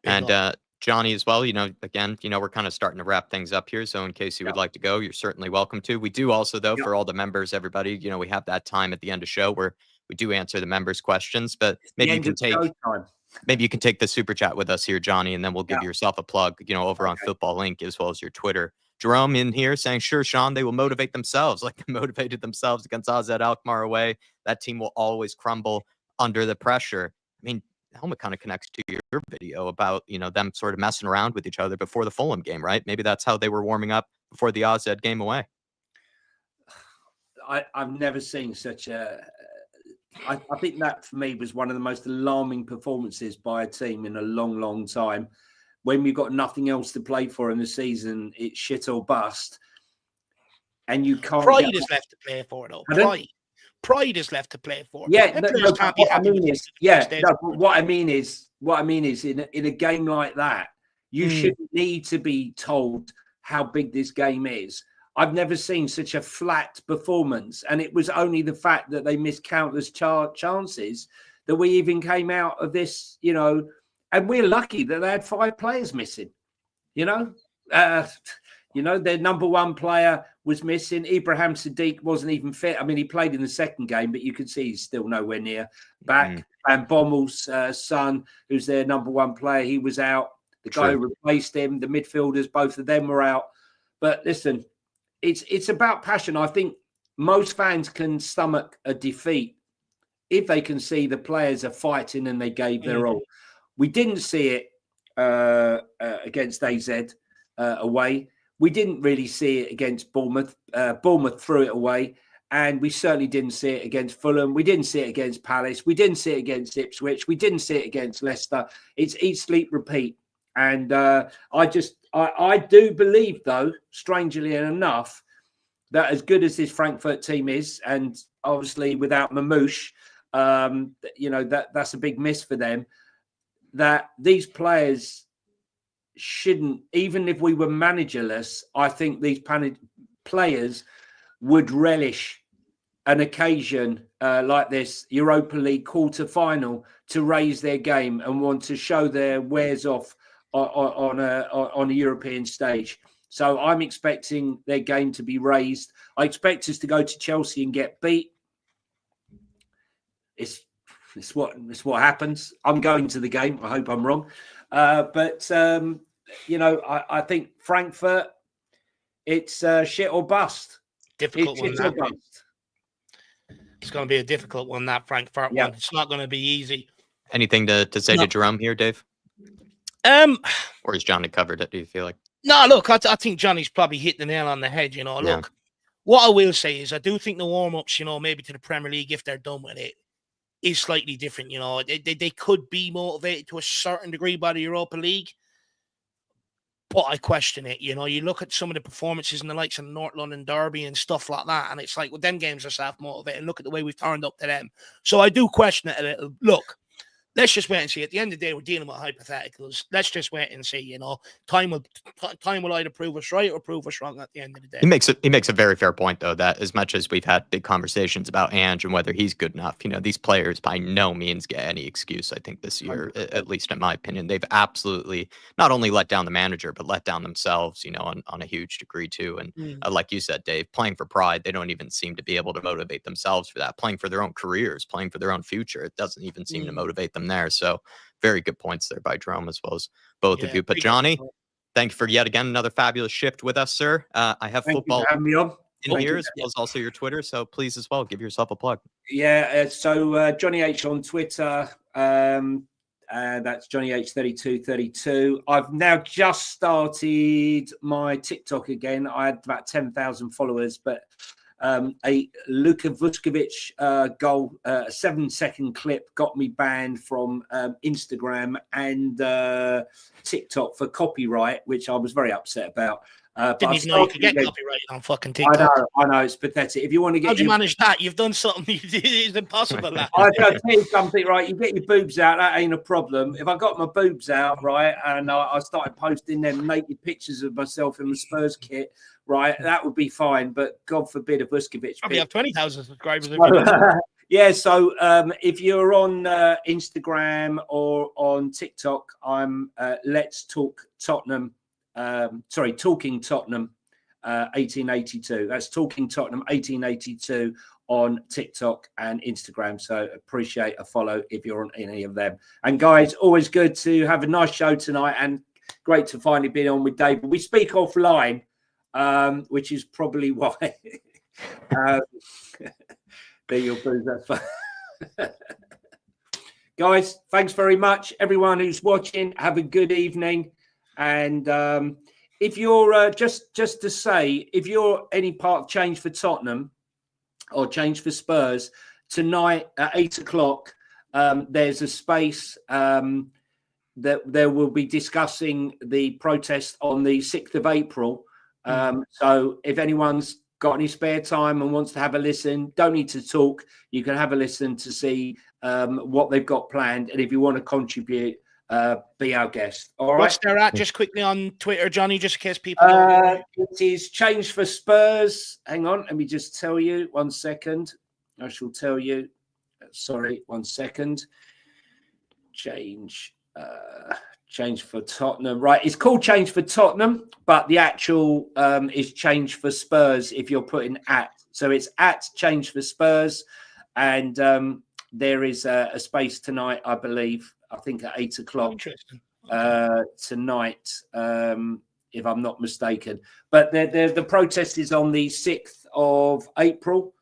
And Johnny as well, again, we're kind of starting to wrap things up here. So in case you would like to go, you're certainly welcome to. We do also, though, for all the members, everybody, we have that time at the end of the show where we do answer the members' questions, but maybe you can take... Maybe you can take the super chat with us here, Johnny, and then we'll give yourself a plug, over on Football Link as well as your Twitter. Jerome in here saying, sure, Sean, they will motivate themselves like they motivated themselves against AZ Alkmaar away. That team will always crumble under the pressure. I mean, Helmet kind of connects to your video about, them sort of messing around with each other before the Fulham game, right? Maybe that's how they were warming up before the AZ game away. I've never seen such a... I think that for me was one of the most alarming performances by a team in a long, long time. When we've got nothing else to play for in the season, it's shit or bust. And you can't... Pride is left to play for, though. Pride is left to play for. Yeah, what I mean is in a game like that, you shouldn't need to be told how big this game is. I've never seen such a flat performance, and it was only the fact that they missed countless chances that we even came out of this, and we're lucky that they had 5 players missing, their number one player was missing. Ibrahim Sadiq wasn't even fit. I mean, he played in the second game, but you could see he's still nowhere near back. And Bommel's son, who's their number one player, he was out. The guy who replaced him, the midfielders, both of them were out. But listen, it's about passion. I think most fans can stomach a defeat if they can see the players are fighting and they gave their all. We didn't see it against AZ away. We didn't really see it against Bournemouth. Bournemouth threw it away, and we certainly didn't see it against Fulham. We didn't see it against Palace. We didn't see it against Ipswich. We didn't see it against Leicester. It's eat, sleep, repeat. And I do believe, though, strangely enough, that as good as this Frankfurt team is, and obviously without Mamouche, that's a big miss for them, that these players shouldn't, even if we were managerless, I think these players would relish an occasion like this Europa League quarter-final to raise their game and want to show their wares off on a European stage. So I'm expecting their game to be raised. I expect us to go to Chelsea and get beat. It's what happens. I'm going to the game. I hope I'm wrong. But I think Frankfurt, it's shit or bust. Difficult one. It's going to be a difficult one, that Frankfurt one. It's not going to be easy. Anything to say to Jerome here, Dave? Or has Johnny covered it, do you feel like? No, look, I think Johnny's probably hit the nail on the head, Look, what I will say is I do think the warm-ups, maybe to the Premier League, if they're done with it, is slightly different, They could be motivated to a certain degree by the Europa League, but I question it. You look at some of the performances in the likes of the North London Derby and stuff like that, and it's like, well, them games are self-motivated. Look at the way we've turned up to them. So I do question it a little. Look, let's just wait and see. At the end of the day, we're dealing with hypotheticals. Let's just wait and see. Time will either prove us right or prove us wrong at the end of the day. He makes a very fair point, though, that as much as we've had big conversations about Ange and whether he's good enough, these players by no means get any excuse. I think this year, at least in my opinion, they've absolutely not only let down the manager, but let down themselves, on a huge degree too. And like you said, Dave, playing for pride, they don't even seem to be able to motivate themselves for that. Playing for their own careers, playing for their own future, it doesn't even seem to motivate them there. So very good points there by Jerome as well as both of you. But Johnny, thank you for yet again another fabulous shift with us, sir. I have football in here as well as also your Twitter, so please as well give yourself a plug. So Jonny H on Twitter, that's Jonny H 3232. I've now just started my TikTok again. I had about 10,000 followers, but a Luka Vuskovic goal, a 7-second clip got me banned from Instagram and TikTok for copyright, which I was very upset about. Didn't even know you could get copyright on fucking TikTok. I know, it's pathetic. If you want to get, how'd you manage that? You've done something. It's impossible. That. I'll tell you something, right? You get your boobs out, that ain't a problem. If I got my boobs out, right, and I started posting them naked pictures of myself in the Spurs kit, right, that would be fine. But God forbid a Vuskovic. Probably have 20,000 subscribers. Yeah, so if you're on Instagram or on TikTok, I'm Let's Talk Tottenham. Talking Tottenham 1882. That's Talking Tottenham 1882 on TikTok and Instagram. So appreciate a follow if you're on any of them. And guys, always good to have a nice show tonight, and great to finally be on with David. We speak offline, which is probably why. There you'll prove that's fun. Guys, thanks very much. Everyone who's watching, have a good evening. And if you're just to say, if you're any part of Change for Tottenham or Change for Spurs, tonight at 8 o'clock, there's a space that there will be discussing the protest on the 6th of April. So if anyone's got any spare time and wants to have a listen, don't need to talk. You can have a listen to see what they've got planned. And if you want to contribute, be our guest. All right. What's there at? Just quickly on Twitter, Johnny, just in case people don't know. It is Change for Spurs. Hang on. Let me just tell you. 1 second. I shall tell you. Sorry. 1 second. Change for Tottenham. Right. It's called Change for Tottenham, but the actual is Change for Spurs if you're putting at. So it's at Change for Spurs. And there is a space tonight, I believe. I think at 8 o'clock tonight, if I'm not mistaken. But the protest is on the 6th of April,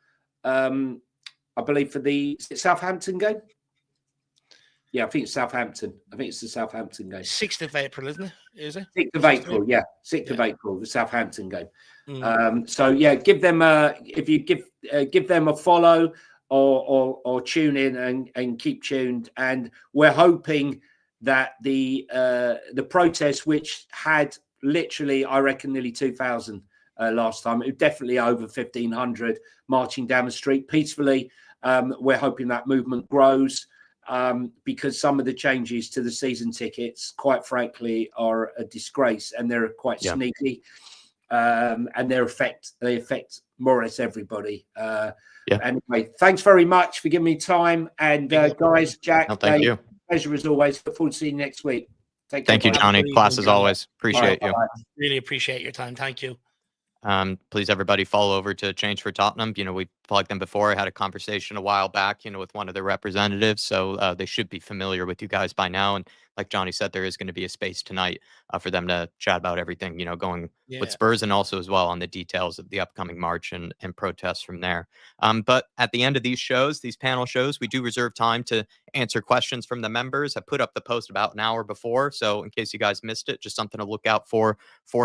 I believe, for the Southampton game. Yeah, I think it's Southampton. I think it's the Southampton game. 6th of April, isn't it? Is it? 6th of April, yeah. 6th of April, the Southampton game. So, yeah, give them if you give them a follow, or tune in and keep tuned. And we're hoping that the protest, which had literally, I reckon, nearly 2,000 last time, it definitely over 1,500 marching down the street peacefully. We're hoping that movement grows because some of the changes to the season tickets, quite frankly, are a disgrace, and they're quite sneaky, and they affect more or less everybody. Anyway, thanks very much for giving me time. And guys, Jack, thank you. Pleasure as always. Look forward to seeing you next week. Take care. Thank you, Johnny. Class as always. Appreciate you. Really appreciate your time. Thank you. Please, everybody, follow over to Change for Tottenham. We plugged them before. I had a conversation a while back, with one of their representatives. So they should be familiar with you guys by now. And like Johnny said, there is going to be a space tonight for them to chat about everything, going with Spurs, and also as well on the details of the upcoming march and protests from there. But at the end of these shows, these panel shows, we do reserve time to answer questions from the members. I put up the post about an hour before. So in case you guys missed it, just something to look out for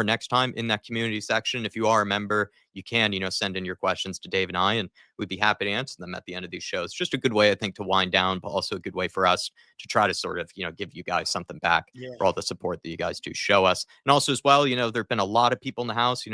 next time in that community section. If you are a member, you can, send in your questions to Dave and I, and we'd be happy to answer them at the end of these shows. Just a good way, I think, to wind down, but also a good way for us to try to sort of, give you guys something back for all the support that you guys do show us. And also as well, there have been a lot of people in the house,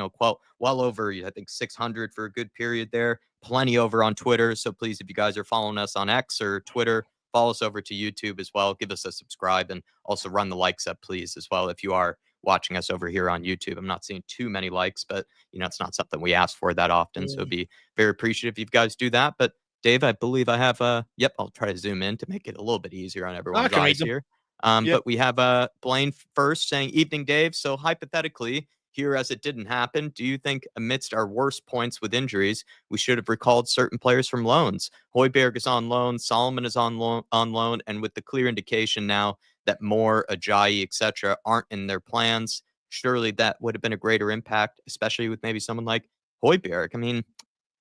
well over, I think 600 for a good period there, plenty over on Twitter. So please, if you guys are following us on X or Twitter, follow us over to YouTube as well. Give us a subscribe, and also run the likes up, please, as well. If you are watching us over here on YouTube, I'm not seeing too many likes, but it's not something we ask for that often. So be very appreciative if you guys do that. But Dave, I believe I have I'll try to zoom in to make it a little bit easier on everyone's eyes here. But we have Blaine first saying, "Evening, Dave. So hypothetically, here as it didn't happen, do you think amidst our worst points with injuries, we should have recalled certain players from loans? Højbjerg is on loan, Solomon is on loan, and with the clear indication now that Moore, Ajayi, etc. aren't in their plans, surely that would have been a greater impact, especially with maybe someone like Højbjerg. I mean,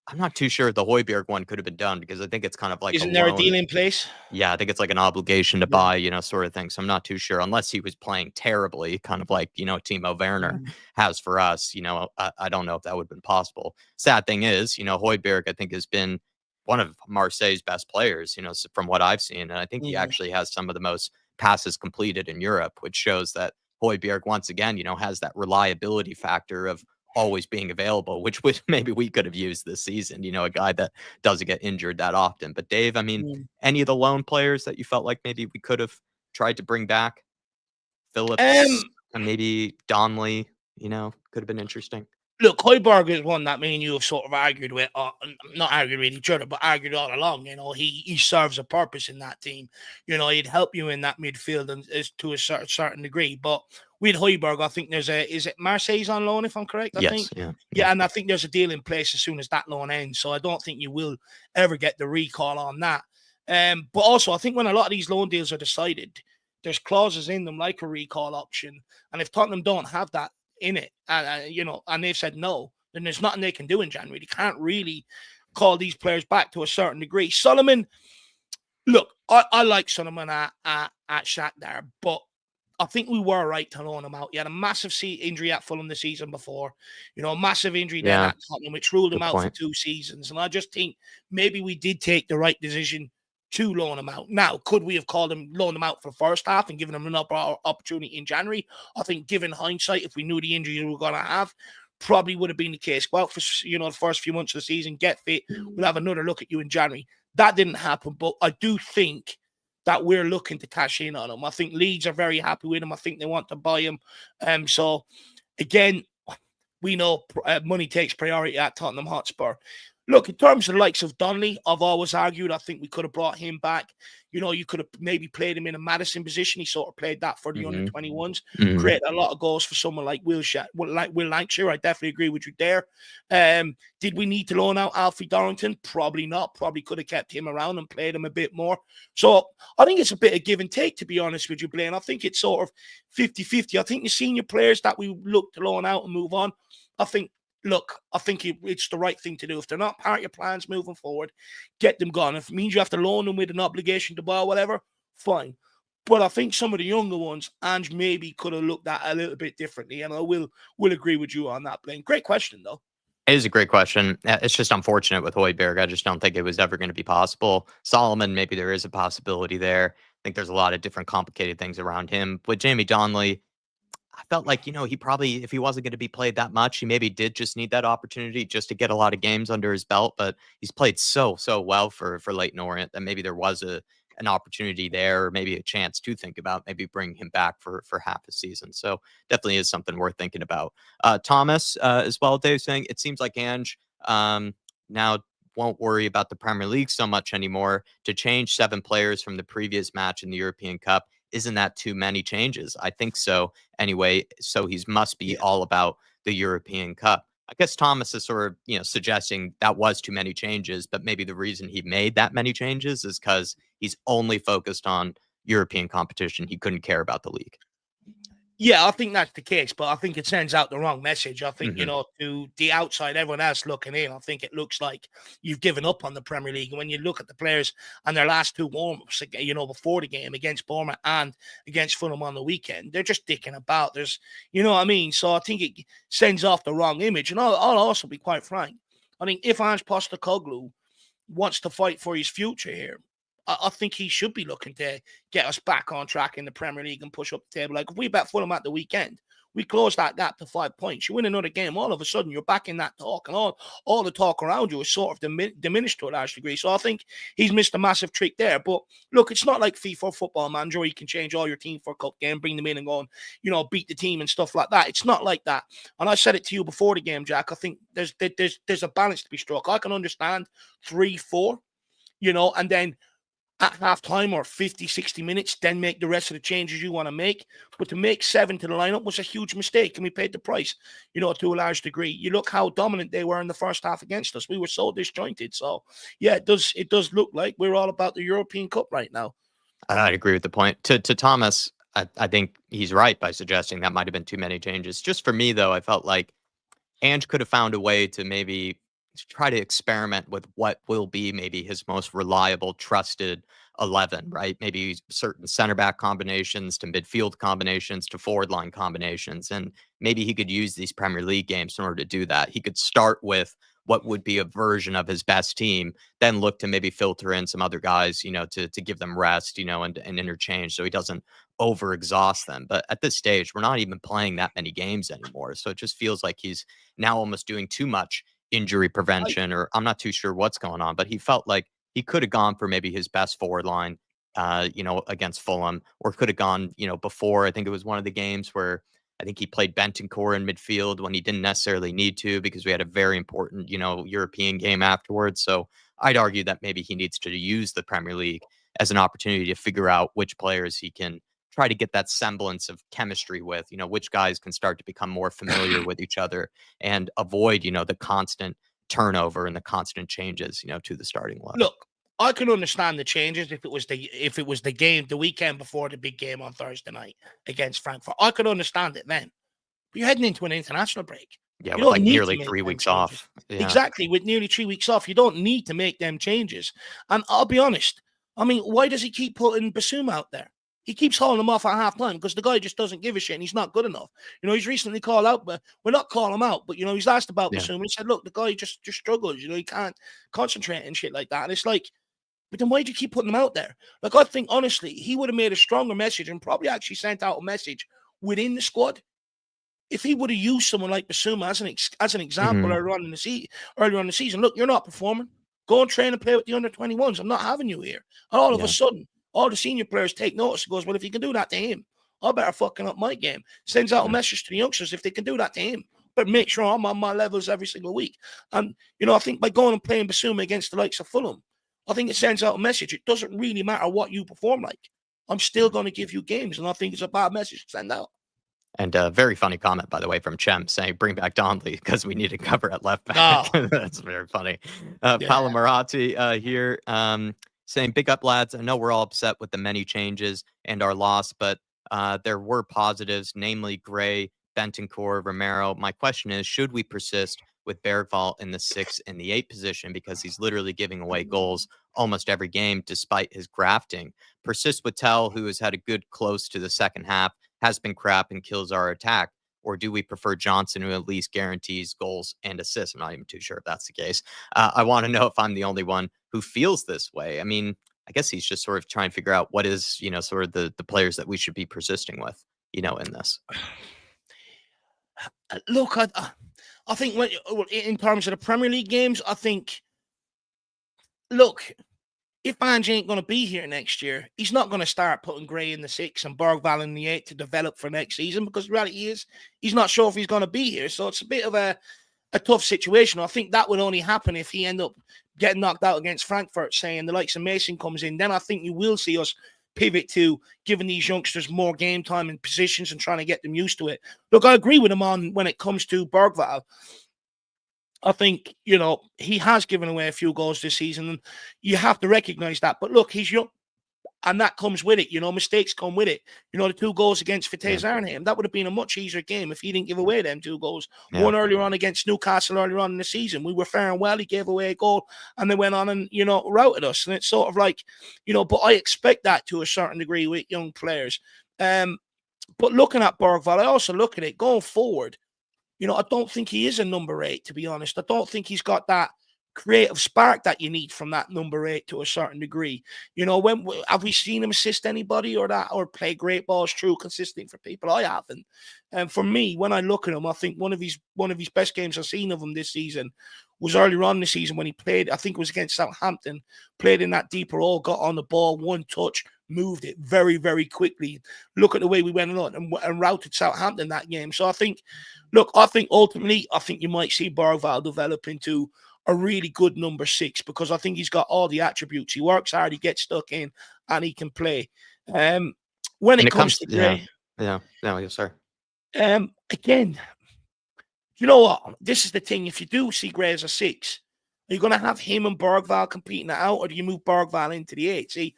I'm not too sure the Højbjerg one could have been done, because I think it's kind of like Isn't there a deal in place? Yeah, I think it's like an obligation to buy, sort of thing. So I'm not too sure, unless he was playing terribly, kind of like, Timo Werner has for us. I don't know if that would have been possible. Sad thing is, Højbjerg, I think, has been one of Marseille's best players, from what I've seen. And I think he actually has some of the most passes completed in Europe, which shows that Højbjerg, once again, has that reliability factor of always being available, which maybe we could have used this season, a guy that doesn't get injured that often. But Dave, I mean, any of the loan players that you felt like maybe we could have tried to bring back? Phillips, and maybe Donnelly, could have been interesting. Look, Højbjerg is one that me and you have sort of argued with, not argued with each other, but argued all along. He serves a purpose in that team. He'd help you in that midfield and is to a certain degree. But with Højbjerg, I think is it Marseille's on loan, if I'm correct? I think. Yeah, and I think there's a deal in place as soon as that loan ends. So I don't think you will ever get the recall on that. But also, I think when a lot of these loan deals are decided, there's clauses in them like a recall option. And if Tottenham don't have that in it, and they've said no, then there's nothing they can do in January. They can't really call these players back to a certain degree. Solomon, look, I like Solomon at Shakhtar, but I think we were right to loan him out. He had a massive injury at Fulham the season before, a massive injury then at Tottenham, which ruled him out for 2 seasons. And I just think maybe we did take the right decision to loan him out. Now, could we have loaned him out for the first half and given him an opportunity in January? I think, given hindsight, if we knew the injuries we were going to have, probably would have been the case. Go out for the first few months of the season, get fit. We'll have another look at you in January. That didn't happen, but I do think that we're looking to cash in on him. I think Leeds are very happy with him. I think they want to buy him. So, again, we know money takes priority at Tottenham Hotspur. Look, in terms of the likes of Donnelly, I've always argued I think we could have brought him back. You could have maybe played him in a Maddison position. He sort of played that for the under-21s. Created a lot of goals for someone like Will Lancashire. I definitely agree with you there. Did we need to loan out Alfie Dorrington? Probably not. Probably could have kept him around and played him a bit more. So I think it's a bit of give and take, to be honest with you, Blaine. I think it's sort of 50-50. I think the senior players that we look to loan out and move on, I think it's the right thing to do. If they're not part of your plans moving forward, get them gone. If it means you have to loan them with an obligation to buy or whatever, fine. But I think some of the younger ones, Ange maybe could have looked at a little bit differently. And I will agree with you on that, Blaine. Great question, though. It is a great question. It's just unfortunate with Højbjerg. I just don't think it was ever going to be possible. Solomon, maybe there is a possibility there. I think there's a lot of different complicated things around him. With Jamie Donnelly, I felt like, he probably, if he wasn't going to be played that much, he maybe did just need that opportunity just to get a lot of games under his belt. But he's played so well for Leyton Orient that maybe there was an opportunity there, or maybe a chance to think about maybe bringing him back for half a season. So definitely is something worth thinking about. Thomas, as well, Dave, saying it seems like Ange now won't worry about the Premier League so much anymore. To change 7 players from the previous match in the European Cup, isn't that too many changes? I think so. Anyway, so he must be all about the European Cup. I guess Thomas is sort of, suggesting that was too many changes, but maybe the reason he made that many changes is because he's only focused on European competition. He couldn't care about the league. Yeah, I think that's the case, but I think it sends out the wrong message. I think, to the outside, everyone else looking in, I think it looks like you've given up on the Premier League. And when you look at the players and their last 2 warm-ups, before the game against Bournemouth and against Fulham on the weekend, they're just dicking about. There's, what I mean? So I think it sends off the wrong image. And I'll also be quite frank. I think if Ange Postecoglou wants to fight for his future here, I think he should be looking to get us back on track in the Premier League and push up the table. Like, if we bet Fulham at the weekend, we close that gap to 5 points. You win another game, all of a sudden you're back in that talk, and all the talk around you is sort of diminished to a large degree. So I think he's missed a massive trick there. But look, it's not like FIFA Football Manager where you can change all your team for a cup game, bring them in and go and, beat the team and stuff like that. It's not like that. And I said it to you before the game, Jack. I think there's a balance to be struck. I can understand 3-4, and then at halftime or 50, 60 minutes, then make the rest of the changes you want to make. But to make 7 to the lineup was a huge mistake, and we paid the price, to a large degree. You look how dominant they were in the first half against us. We were so disjointed. So, yeah, it does look like we're all about the European Cup right now. I'd agree with the point. To Thomas, I think he's right by suggesting that might have been too many changes. Just for me, though, I felt like Ange could have found a way to maybe try to experiment with what will be maybe his most reliable, trusted 11, right? Maybe certain center back combinations to midfield combinations to forward line combinations. And maybe he could use these Premier League games in order to do that. He could start with what would be a version of his best team, then look to maybe filter in some other guys, to give them rest, and interchange so he doesn't over exhaust them. But at this stage, we're not even playing that many games anymore. So it just feels like he's now almost doing too much injury prevention, or I'm not too sure what's going on, but he felt like he could have gone for maybe his best forward line, against Fulham, or could have gone, before. I think it was one of the games where I think he played Bentancur in midfield when he didn't necessarily need to, because we had a very important, European game afterwards. So I'd argue that maybe he needs to use the Premier League as an opportunity to figure out which players he can try to get that semblance of chemistry with, which guys can start to become more familiar with each other and avoid, the constant turnover and the constant changes, to the starting line. Look, I can understand the changes if it was the game, the weekend before the big game on Thursday night against Frankfurt. I could understand it then. But you're heading into an international break. Yeah, You with don't need nearly to make 3 them weeks changes. off. Yeah. Exactly, with nearly 3 weeks off, you don't need to make them changes. And I'll be honest, I mean, why does he keep putting Basuma out there? He keeps hauling him off at half-time because the guy just doesn't give a shit and he's not good enough. He's recently called out, but we're not calling him out, but, he's asked about Basuma. He said, look, the guy just struggles. He can't concentrate and shit like that. And it's like, but then why do you keep putting him out there? Like, I think, honestly, he would have made a stronger message and probably actually sent out a message within the squad if he would have used someone like Basuma as an example earlier on in the season. Look, you're not performing. Go and train and play with the under-21s. I'm not having you here. And all of a sudden, all the senior players take notice and goes, well, if you can do that to him, I better fucking up my game. Sends out a message to the youngsters if they can do that to him. But make sure I'm on my levels every single week. And, I think by going and playing Basuma against the likes of Fulham, I think it sends out a message. It doesn't really matter what you perform like. I'm still going to give you games, and I think it's a bad message to send out. And a very funny comment, by the way, from Chem saying, bring back Donnelly because we need to cover at left back. Oh. That's very funny. Palamarati here saying, big up, lads. I know we're all upset with the many changes and our loss, but there were positives, namely Gray, Bentancur, Romero. My question is, should we persist with Bergvall in the 6 and the 8 position because he's literally giving away goals almost every game despite his grafting? Persist with Tell, who has had a good close to the second half, has been crap and kills our attack? Or do we prefer Johnson, who at least guarantees goals and assists? I'm not even too sure if that's the case. I want to know if I'm the only one who feels this way. I mean, I guess he's just sort of trying to figure out what is, sort of the players that we should be persisting with, in this. Look, I think in terms of the Premier League games, I think, look, if Ange ain't going to be here next year, he's not going to start putting Gray in the 6 and Bergvall in the 8 to develop for next season, because the reality is he's not sure if he's going to be here. So it's a bit of a tough situation. I think that would only happen if he end up getting knocked out against Frankfurt, saying the likes of Mason comes in. Then I think you will see us pivot to giving these youngsters more game time and positions and trying to get them used to it. Look, I agree with him on when it comes to Bergvall. I think, he has given away a few goals this season, and you have to recognize that. But look, he's young, and that comes with it. Mistakes come with it. The 2 goals against Vitesse Arnhem, that would have been a much easier game if he didn't give away them 2 goals. Yeah. One earlier on against Newcastle earlier on in the season. We were faring well. He gave away a goal, and they went on and, routed us. And it's sort of like, but I expect that to a certain degree with young players. But looking at Bergvall, I also look at it going forward. I don't think he is a number 8, to be honest. I don't think he's got that creative spark that you need from that number 8 to a certain degree. When have we seen him assist anybody or play great balls through consistently for people? I haven't. And for me, when I look at him, I think one of his best games I've seen of him this season was earlier on in the season when he played. I think it was against Southampton. Played in that deeper role, got on the ball, one touch, moved it very, very quickly. Look at the way we went on and routed Southampton that game. So I think ultimately, you might see Bergvall develop into a really good number 6, because I think he's got all the attributes. He works hard, he gets stuck in, and he can play. When it comes to Gray, yes, sir. Again, you know what? This is the thing. If you do see Gray as a 6, are you going to have him and Bergvall competing it out, or do you move Bergvall into the 8? See,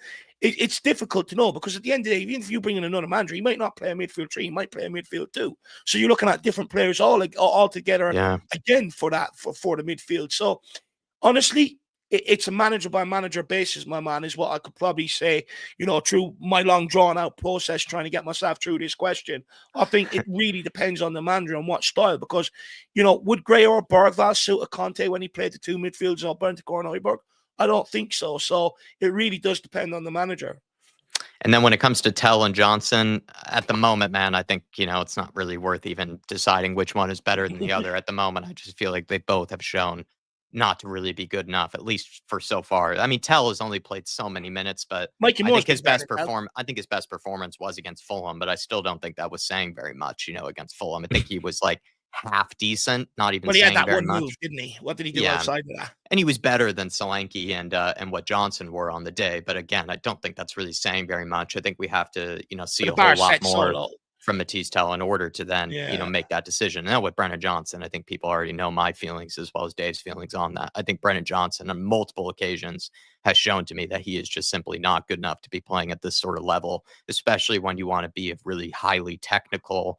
it's difficult to know, because at the end of the day, even if you bring in another manager, he might not play a midfield 3, he might play a midfield 2. So you're looking at different players all together again for the midfield. So honestly, it's a manager by manager basis, my man, is what I could probably say, through my long drawn out process trying to get myself through this question. I think it really depends on the manager and what style, because, would Gray or Bergvall suit a Conte when he played the 2 midfields or Bentancur and Højbjerg? I don't think so. So it really does depend on the manager. And then when it comes to Tell and Johnson, at the moment, man, I think, it's not really worth even deciding which one is better than the other at the moment. I just feel like they both have shown not to really be good enough, at least for so far. I mean, Tell has only played so many minutes, but I think his best performance was against Fulham, but I still don't think that was saying very much, against Fulham. I think he was like half decent, not even But he had saying that very one much. move, didn't he? What did he do Yeah. outside of that? And he was better than Solanke and what Johnson were on the day. But again, I don't think that's really saying very much. I think we have to, see The a bar whole lot set so more low. from Matisse Tell in order to then, Yeah. make that decision. Now with Brennan Johnson, I think people already know my feelings as well as Dave's feelings on that. I think Brennan Johnson on multiple occasions has shown to me that he is just simply not good enough to be playing at this sort of level, especially when you want to be a really highly technical,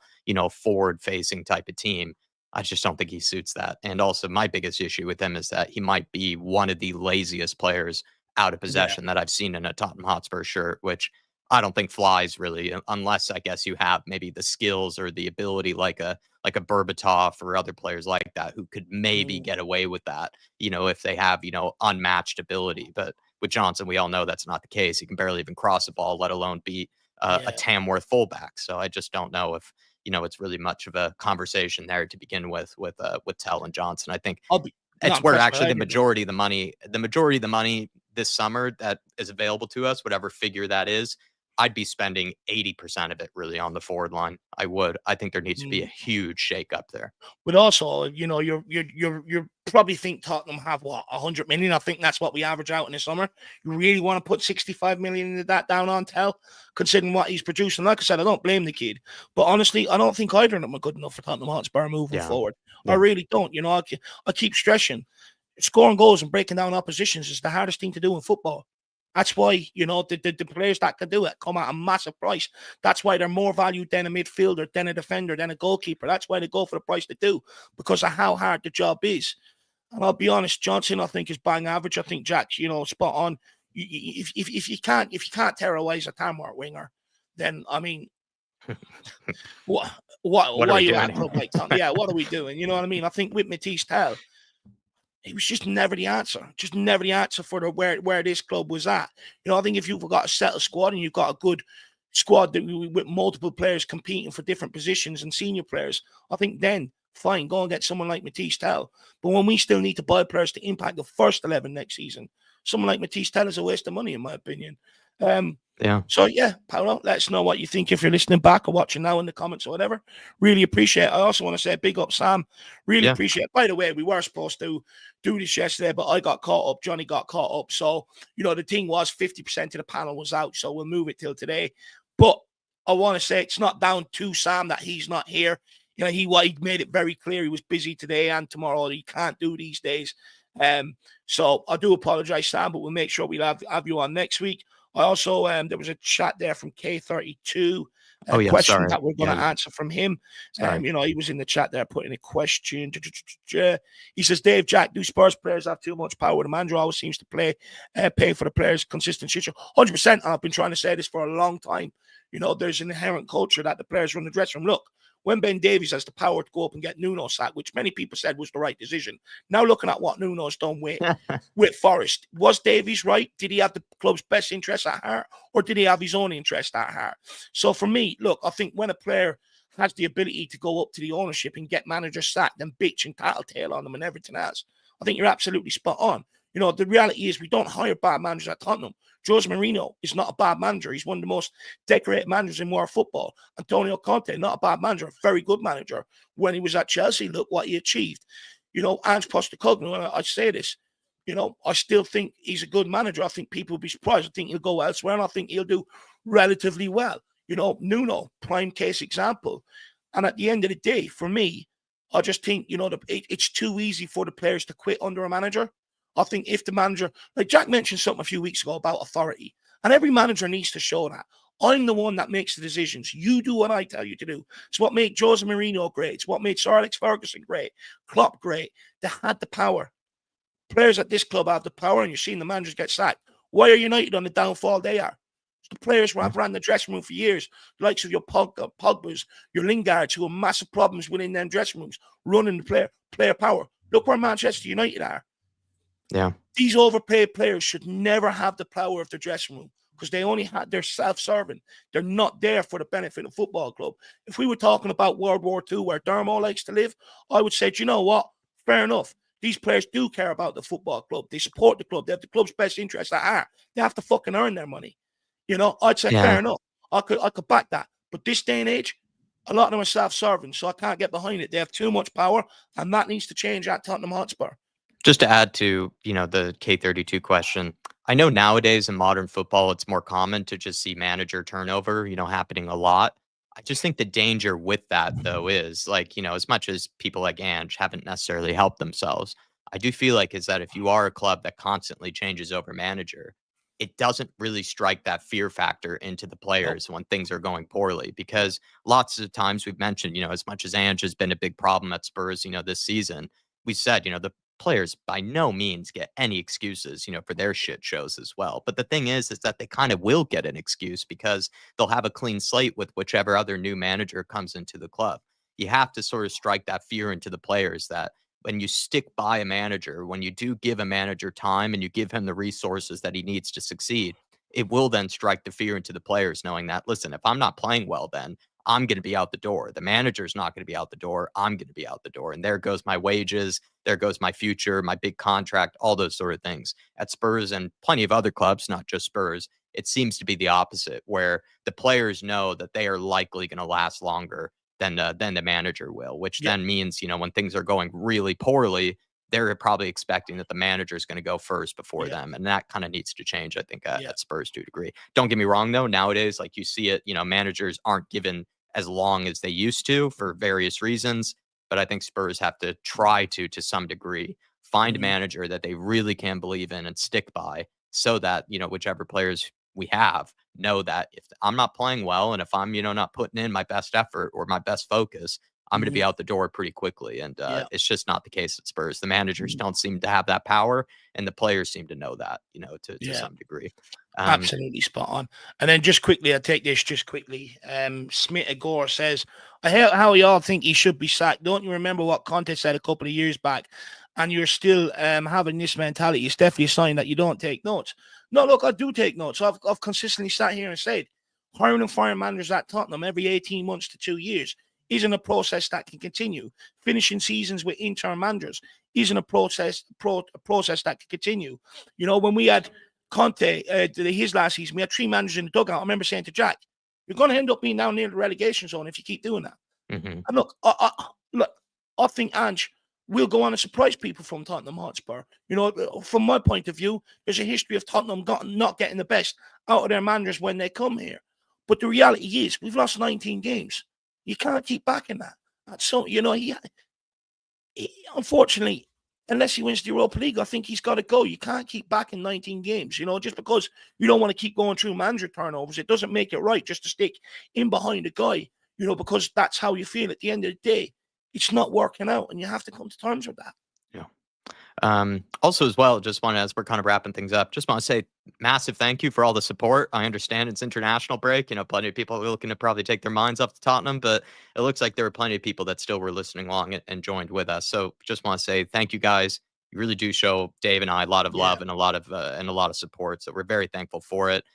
forward facing type of team. I just don't think he suits that. And also my biggest issue with him is that he might be one of the laziest players out of possession that I've seen in a Tottenham Hotspur shirt, which I don't think flies really, unless I guess you have maybe the skills or the ability like a Berbatov or other players like that who could maybe get away with that, if they have, unmatched ability. But with Johnson, we all know that's not the case. He can barely even cross a ball, let alone be a Tamworth fullback. So I just don't know if, it's really much of a conversation there to begin with Tell and Johnson. I think it's where actually the majority of the money this summer that is available to us, whatever figure that is, I'd be spending 80% of it really on the forward line. I would. I think there needs to be a huge shake up there. But also, you're probably think Tottenham have 100 million. I think that's what we average out in the summer. You really want to put 65 million into that down on Tell, considering what he's producing. Like I said, I don't blame the kid, but honestly, I don't think either of them are good enough for Tottenham Hotspur moving forward. Yeah. I really don't. I keep stressing, scoring goals and breaking down oppositions is the hardest thing to do in football. That's why, the players that can do it come at a massive price. That's why they're more valued than a midfielder, than a defender, than a goalkeeper. That's why they go for the price they do, because of how hard the job is. And I'll be honest, Johnson, I think, is bang average. I think Jack's, spot on. If you can't terrorize a Tamworth winger, then, I mean, what are you at club like Tom? Yeah, what are we doing? You know what I mean? I think with Matisse Tell, he was just never the answer. Just never the answer for where this club was at. I think if you've got a settled squad and you've got a good squad with multiple players competing for different positions and senior players, I think then fine, go and get someone like Matisse Tell. But when we still need to buy players to impact the first 11 next season, someone like Matisse Tell is a waste of money, in my opinion. So Paolo, let us know what you think if you're listening back or watching now in the comments or whatever. Really appreciate it. I also want to say big up Sam. Really appreciate it. By the way, we were supposed to do this yesterday, but I got caught up. Johnny got caught up. So, the thing was 50% of the panel was out. So we'll move it till today. But I want to say it's not down to Sam that he's not here. He made it very clear he was busy today and tomorrow. He can't do these days. So I do apologize, Sam, but we'll make sure we'll have you on next week. I also, there was a chat there from K32, question that we're going to answer from him. He was in the chat there putting a question. He says, Dave, Jack, do Spurs players have too much power? The manager always seems to pay for the players' consistent future. 100%. And I've been trying to say this for a long time. There's an inherent culture that the players run the dressing room. Look, when Ben Davies has the power to go up and get Nuno sacked, which many people said was the right decision. Now looking at what Nuno's done with Forest, was Davies right? Did he have the club's best interests at heart, or did he have his own interest at heart? So for me, look, I think when a player has the ability to go up to the ownership and get managers sacked and bitch and tattletale on them and everything else, I think you're absolutely spot on. The reality is we don't hire bad managers at Tottenham. Jose Mourinho is not a bad manager. He's one of the most decorated managers in world football. Antonio Conte, not a bad manager, a very good manager. When he was at Chelsea, look what he achieved. Ange Postecoglou, and I say this, I still think he's a good manager. I think people will be surprised. I think he'll go elsewhere, and I think he'll do relatively well. Nuno, prime case example. And at the end of the day, for me, I just think, it's too easy for the players to quit under a manager. I think if the manager, like Jack mentioned something a few weeks ago about authority, and every manager needs to show that. I'm the one that makes the decisions. You do what I tell you to do. It's what made Jose Mourinho great. It's what made Sir Alex Ferguson great. Klopp great. They had the power. Players at this club have the power, and you're seeing the managers get sacked. Why are United on the downfall they are? It's the players who have ran the dressing room for years, the likes of your Pogbas, your Lingards, who have massive problems within them dressing rooms, running the player power. Look where Manchester United are. Yeah. These overpaid players should never have the power of the dressing room because they're self-serving. They're not there for the benefit of the football club. If we were talking about World War II where Dermo likes to live, I would say, do you know what? Fair enough. These players do care about the football club. They support the club. They have the club's best interests at heart. They have to fucking earn their money. I'd say fair enough. I could back that. But this day and age, A lot of them are self-serving, so I can't get behind it. They have too much power, and that needs to change at Tottenham Hotspur. Just to add to, the K32 question, I know nowadays in modern football, it's more common to just see manager turnover, happening a lot. I just think the danger with that, though, is like, as much as people like Ange haven't necessarily helped themselves, I do feel like is that if you are a club that constantly changes over manager, it doesn't really strike that fear factor into the players when things are going poorly, because lots of times we've mentioned, as much as Ange has been a big problem at Spurs, this season, we said, the players by no means get any excuses, for their shit shows as well. But the thing is that they kind of will get an excuse because they'll have a clean slate with whichever other new manager comes into the club. You have to sort of strike that fear into the players that when you stick by a manager, when you do give a manager time and you give him the resources that he needs to succeed, it will then strike the fear into the players, knowing that, listen, if I'm not playing well, then I'm going to be out the door. The manager's not going to be out the door. I'm going to be out the door. And there goes my wages. There goes my future, my big contract, all those sort of things. At Spurs and plenty of other clubs, not just Spurs, it seems to be the opposite, where the players know that they are likely going to last longer than the manager will, which then means, when things are going really poorly, they're probably expecting that the manager is going to go first before them. And that kind of needs to change, I think, at Spurs to a degree. Don't get me wrong, though. Nowadays, like you see it, managers aren't given as long as they used to for various reasons. But I think Spurs have to try to some degree, find a manager that they really can believe in and stick by, so that, whichever players we have know that if I'm not playing well and if I'm, not putting in my best effort or my best focus, I'm going to be out the door pretty quickly. And it's just not the case at Spurs. The managers don't seem to have that power, and the players seem to know that, to some degree. Absolutely spot on. And then just quickly, I'll take this just quickly. Smith Gore says, I hate how y'all think he should be sacked. Don't you remember what Conte said a couple of years back? And you're still having this mentality. It's definitely a sign that you don't take notes. No, look, I do take notes. I've consistently sat here and said, hiring and firing managers at Tottenham every 18 months to 2 years isn't a process that can continue. Finishing seasons with interim managers isn't a process that can continue. When we had Conte, his last season, we had 3 managers in the dugout. I remember saying to Jack, you're going to end up being down near the relegation zone if you keep doing that. And look, I think Ange will go on and surprise people from Tottenham Hotspur. From my point of view, there's a history of Tottenham not getting the best out of their managers when they come here. But the reality is, we've lost 19 games. You can't keep backing that. So, he unfortunately, unless he wins the Europa League, I think he's got to go. You can't keep backing 19 games. Just because you don't want to keep going through manager turnovers, it doesn't make it right just to stick in behind a guy, because that's how you feel at the end of the day. It's not working out, and you have to come to terms with that. Also, as well, just want to, as we're kind of wrapping things up, just want to say massive thank you for all the support. I understand it's international break. Plenty of people are looking to probably take their minds off to Tottenham, but it looks like there were plenty of people that still were listening along and joined with us. So just want to say thank you, guys. You really do show Dave and I a lot of love and a lot of support. So we're very thankful for it.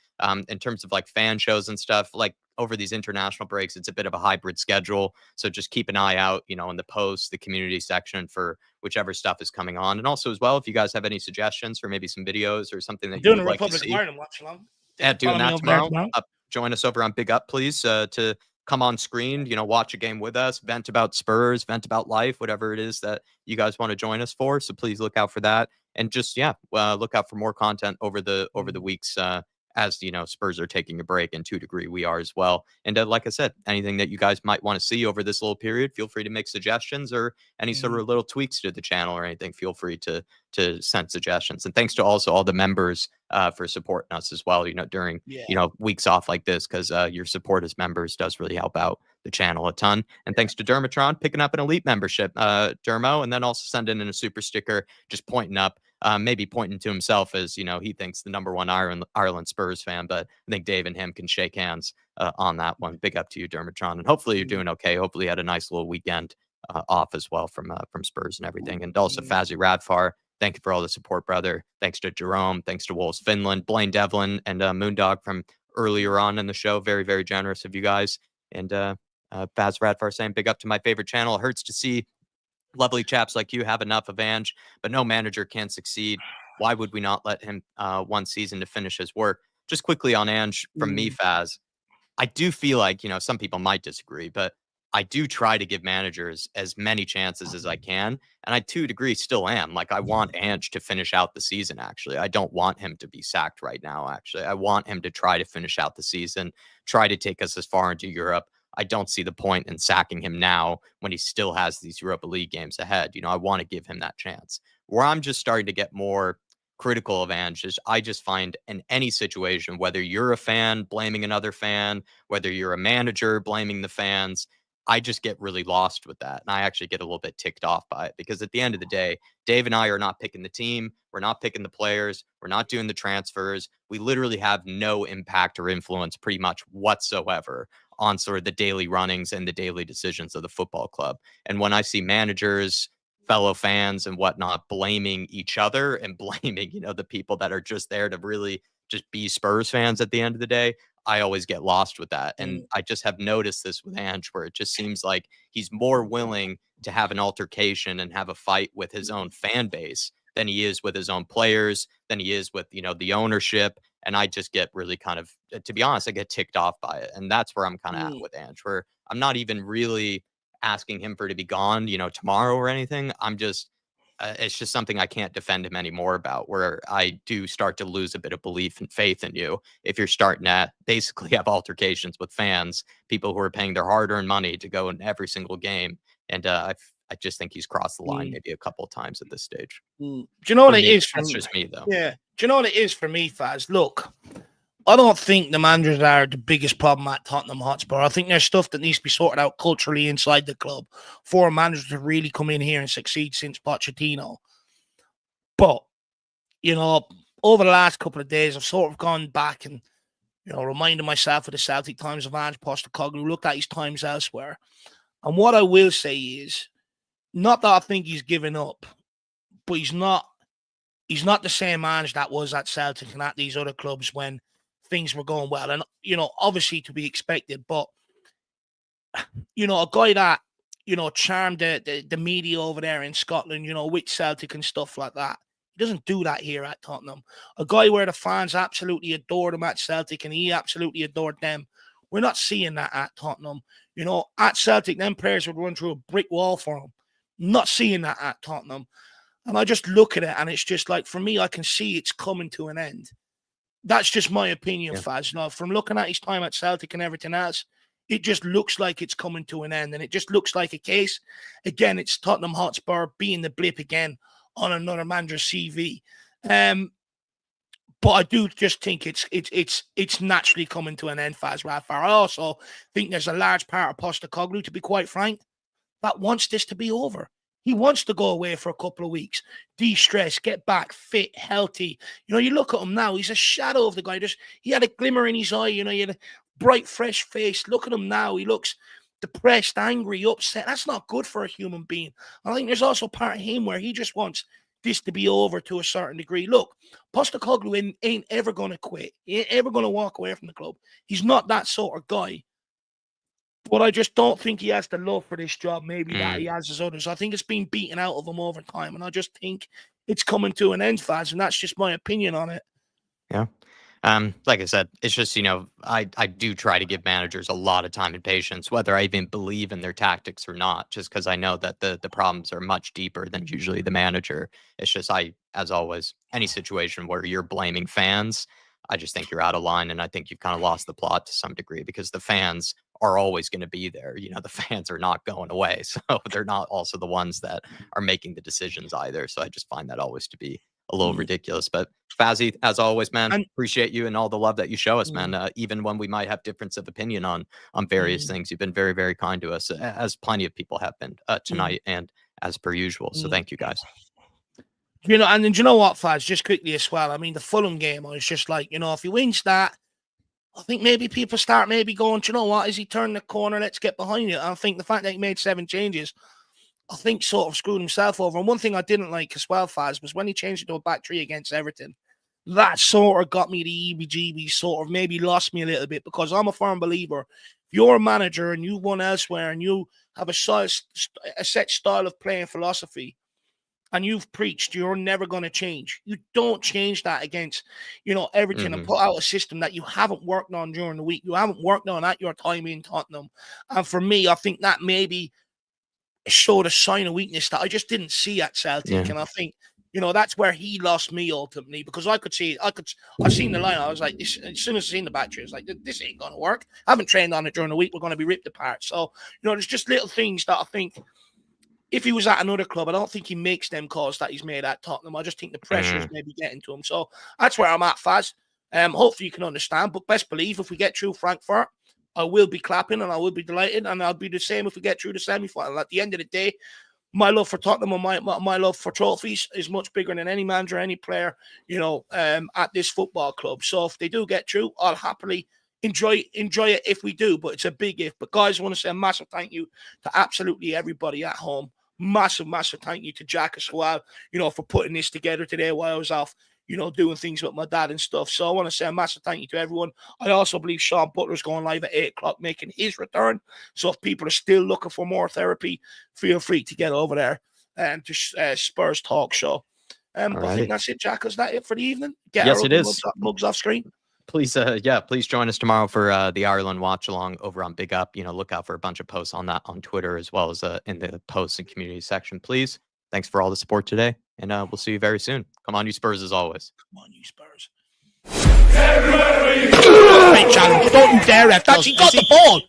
In terms of like fan shows and stuff, like over these international breaks, it's a bit of a hybrid schedule. So just keep an eye out, in the posts, the community section for whichever stuff is coming on. And also as well, if you guys have any suggestions for maybe some videos or something that you would like to see. Watch along. Doing that tomorrow. Join us over on Big Up, please, to come on screen, watch a game with us, vent about Spurs, vent about life, whatever it is that you guys want to join us for. So please look out for that. And just, look out for more content over the weeks, as Spurs are taking a break, and to a degree we are as well. And like I said, anything that you guys might want to see over this little period, feel free to make suggestions, or any sort of little tweaks to the channel or anything. Feel free to send suggestions. And thanks to also all the members for supporting us as well, during weeks off like this, because your support as members does really help out the channel a ton. And thanks to Dermatron picking up an elite membership, Dermo, and then also sending in a super sticker, just pointing up. Maybe pointing to himself as, he thinks the number one Ireland Spurs fan, but I think Dave and him can shake hands on that one. Big up to you, Dermatron. And hopefully you're doing okay. Hopefully you had a nice little weekend off as well from Spurs and everything. And also Fazzy Radfar, thank you for all the support, brother. Thanks to Jerome. Thanks to Wolves Finland, Blaine Devlin, and Moondog from earlier on in the show. Very, very generous of you guys. And Faz Radfar saying big up to my favorite channel. It hurts to see lovely chaps like you have enough of Ange, but no manager can succeed. Why would we not let him one season to finish his work? Just quickly on Ange from me, Faz. I do feel like, some people might disagree, but I do try to give managers as many chances as I can. And I, to a degree, still am. Like, I want Ange to finish out the season, actually. I don't want him to be sacked right now, actually. I want him to try to finish out the season, try to take us as far into Europe. I don't see the point in sacking him now when he still has these Europa League games ahead. I want to give him that chance. Where I'm just starting to get more critical of Ange is I just find in any situation, whether you're a fan blaming another fan, whether you're a manager blaming the fans, I just get really lost with that. And I actually get a little bit ticked off by it because at the end of the day, Dave and I are not picking the team. We're not picking the players. We're not doing the transfers. We literally have no impact or influence pretty much whatsoever on sort of the daily runnings and the daily decisions of the football club. And when I see managers, fellow fans and whatnot blaming each other and blaming, the people that are just there to really just be Spurs fans at the end of the day, I always get lost with that. And I just have noticed this with Ange, where it just seems like he's more willing to have an altercation and have a fight with his own fan base than he is with his own players, than he is with, the ownership. And I just get really kind of, to be honest, I get ticked off by it. And that's where I'm kind of at with Ange, where I'm not even really asking him for to be gone, tomorrow or anything. I'm just, it's just something I can't defend him anymore about, where I do start to lose a bit of belief and faith in you if you're starting to basically have altercations with fans, people who are paying their hard-earned money to go in every single game. And I just think he's crossed the line maybe a couple of times at this stage. Do you know what it is? That's just me, though. Yeah. Do you know what it is for me, Faz? Look, I don't think the managers are the biggest problem at Tottenham Hotspur. I think there's stuff that needs to be sorted out culturally inside the club for a manager to really come in here and succeed since Pochettino. But, over the last couple of days, I've sort of gone back and, reminded myself of the Celtic times of Ange Postecoglou, looked at his times elsewhere. And what I will say is, not that I think he's given up, but he's not the same Ange that was at Celtic and at these other clubs when things were going well. And, obviously to be expected, but, a guy that, charmed the media over there in Scotland, with Celtic and stuff like that. He doesn't do that here at Tottenham. A guy where the fans absolutely adored him at Celtic and he absolutely adored them. We're not seeing that at Tottenham. At Celtic, them players would run through a brick wall for him. Not seeing that at Tottenham. And I just look at it and it's just like, for me, I can see it's coming to an end. That's just my opinion, Faz. Now, from looking at his time at Celtic and everything else, it just looks like it's coming to an end. And it just looks like a case. Again, it's Tottenham Hotspur being the blip again on another manager's CV. But I do just think it's naturally coming to an end, Faz Radfar. I also think there's a large part of Postecoglou, to be quite frank, that wants this to be over. He wants to go away for a couple of weeks, de-stress, get back fit, healthy. You look at him now, he's a shadow of the guy. He had a glimmer in his eye, he had a bright, fresh face. Look at him now. He looks depressed, angry, upset. That's not good for a human being. I think there's also part of him where he just wants this to be over to a certain degree. Look, Postecoglou ain't ever going to quit. He ain't ever going to walk away from the club. He's not that sort of guy. But I just don't think he has the love for this job, maybe that he has as others. I think it's been beaten out of him over time, and I just think it's coming to an end, Faz, and that's just my opinion on it. Yeah. Like I said, it's just, I do try to give managers a lot of time and patience, whether I even believe in their tactics or not, just because I know that the problems are much deeper than usually the manager. It's just, as always, any situation where you're blaming fans, I just think you're out of line. And I think you've kind of lost the plot to some degree because the fans are always going to be there. The fans are not going away. So they're not also the ones that are making the decisions either. So I just find that always to be a little ridiculous. But Fazzy, as always, man, appreciate you and all the love that you show us, man. Even when we might have difference of opinion on various things, you've been very, very kind to us, as plenty of people have been tonight and as per usual. So thank you, guys. And then you know what, Faz, just quickly as well. I mean, the Fulham game, I was just like, if he wins that, I think maybe people start maybe going, you know what, is he turning the corner? Let's get behind it. I think the fact that he made 7 changes, I think sort of screwed himself over. And one thing I didn't like as well, Faz, was when he changed it to a back 3 against Everton. That sort of got me the EBGB, sort of maybe lost me a little bit, because I'm a firm believer. If you're a manager and you won elsewhere and you have a set style of playing philosophy, and you've preached you're never going to change. You don't change that against, everything and put out a system that you haven't worked on during the week. You haven't worked on at your time in Tottenham. And for me, I think that maybe showed a sign of weakness that I just didn't see at Celtic. Yeah. And I think, that's where he lost me ultimately, because I could see it. I've seen the line. I was like, this, as soon as I seen the back, I was like, this ain't going to work. I haven't trained on it during the week. We're going to be ripped apart. So, there's just little things that I think if he was at another club, I don't think he makes them calls that he's made at Tottenham. I just think the pressure is maybe getting to him. So that's where I'm at, Faz. Hopefully you can understand. But best believe if we get through Frankfurt, I will be clapping and I will be delighted. And I'll be the same if we get through the semi-final. At the end of the day, my love for Tottenham and my love for trophies is much bigger than any manager, any player, at this football club. So if they do get through, I'll happily enjoy it if we do. But it's a big if. But guys, I want to say a massive thank you to absolutely everybody at home. Massive thank you to Jack as well, for putting this together today while I was off, doing things with my dad and stuff. So I want to say a massive thank you to everyone. I also believe Sean Butler's going live at 8 o'clock, making his return. So if people are still looking for more therapy, feel free to get over there and to Spurs Talk Show. I think that's it, Jack. Is that it for the evening? Yes, it is. Mugs off screen. Please, please join us tomorrow for the Ireland watch along over on Big Up. Look out for a bunch of posts on that on Twitter as well as in the posts and community section. Please, thanks for all the support today, and we'll see you very soon. Come on, you Spurs, as always. Come on, you Spurs. Great challenge! Don't you dare, Ref. That's he got the ball.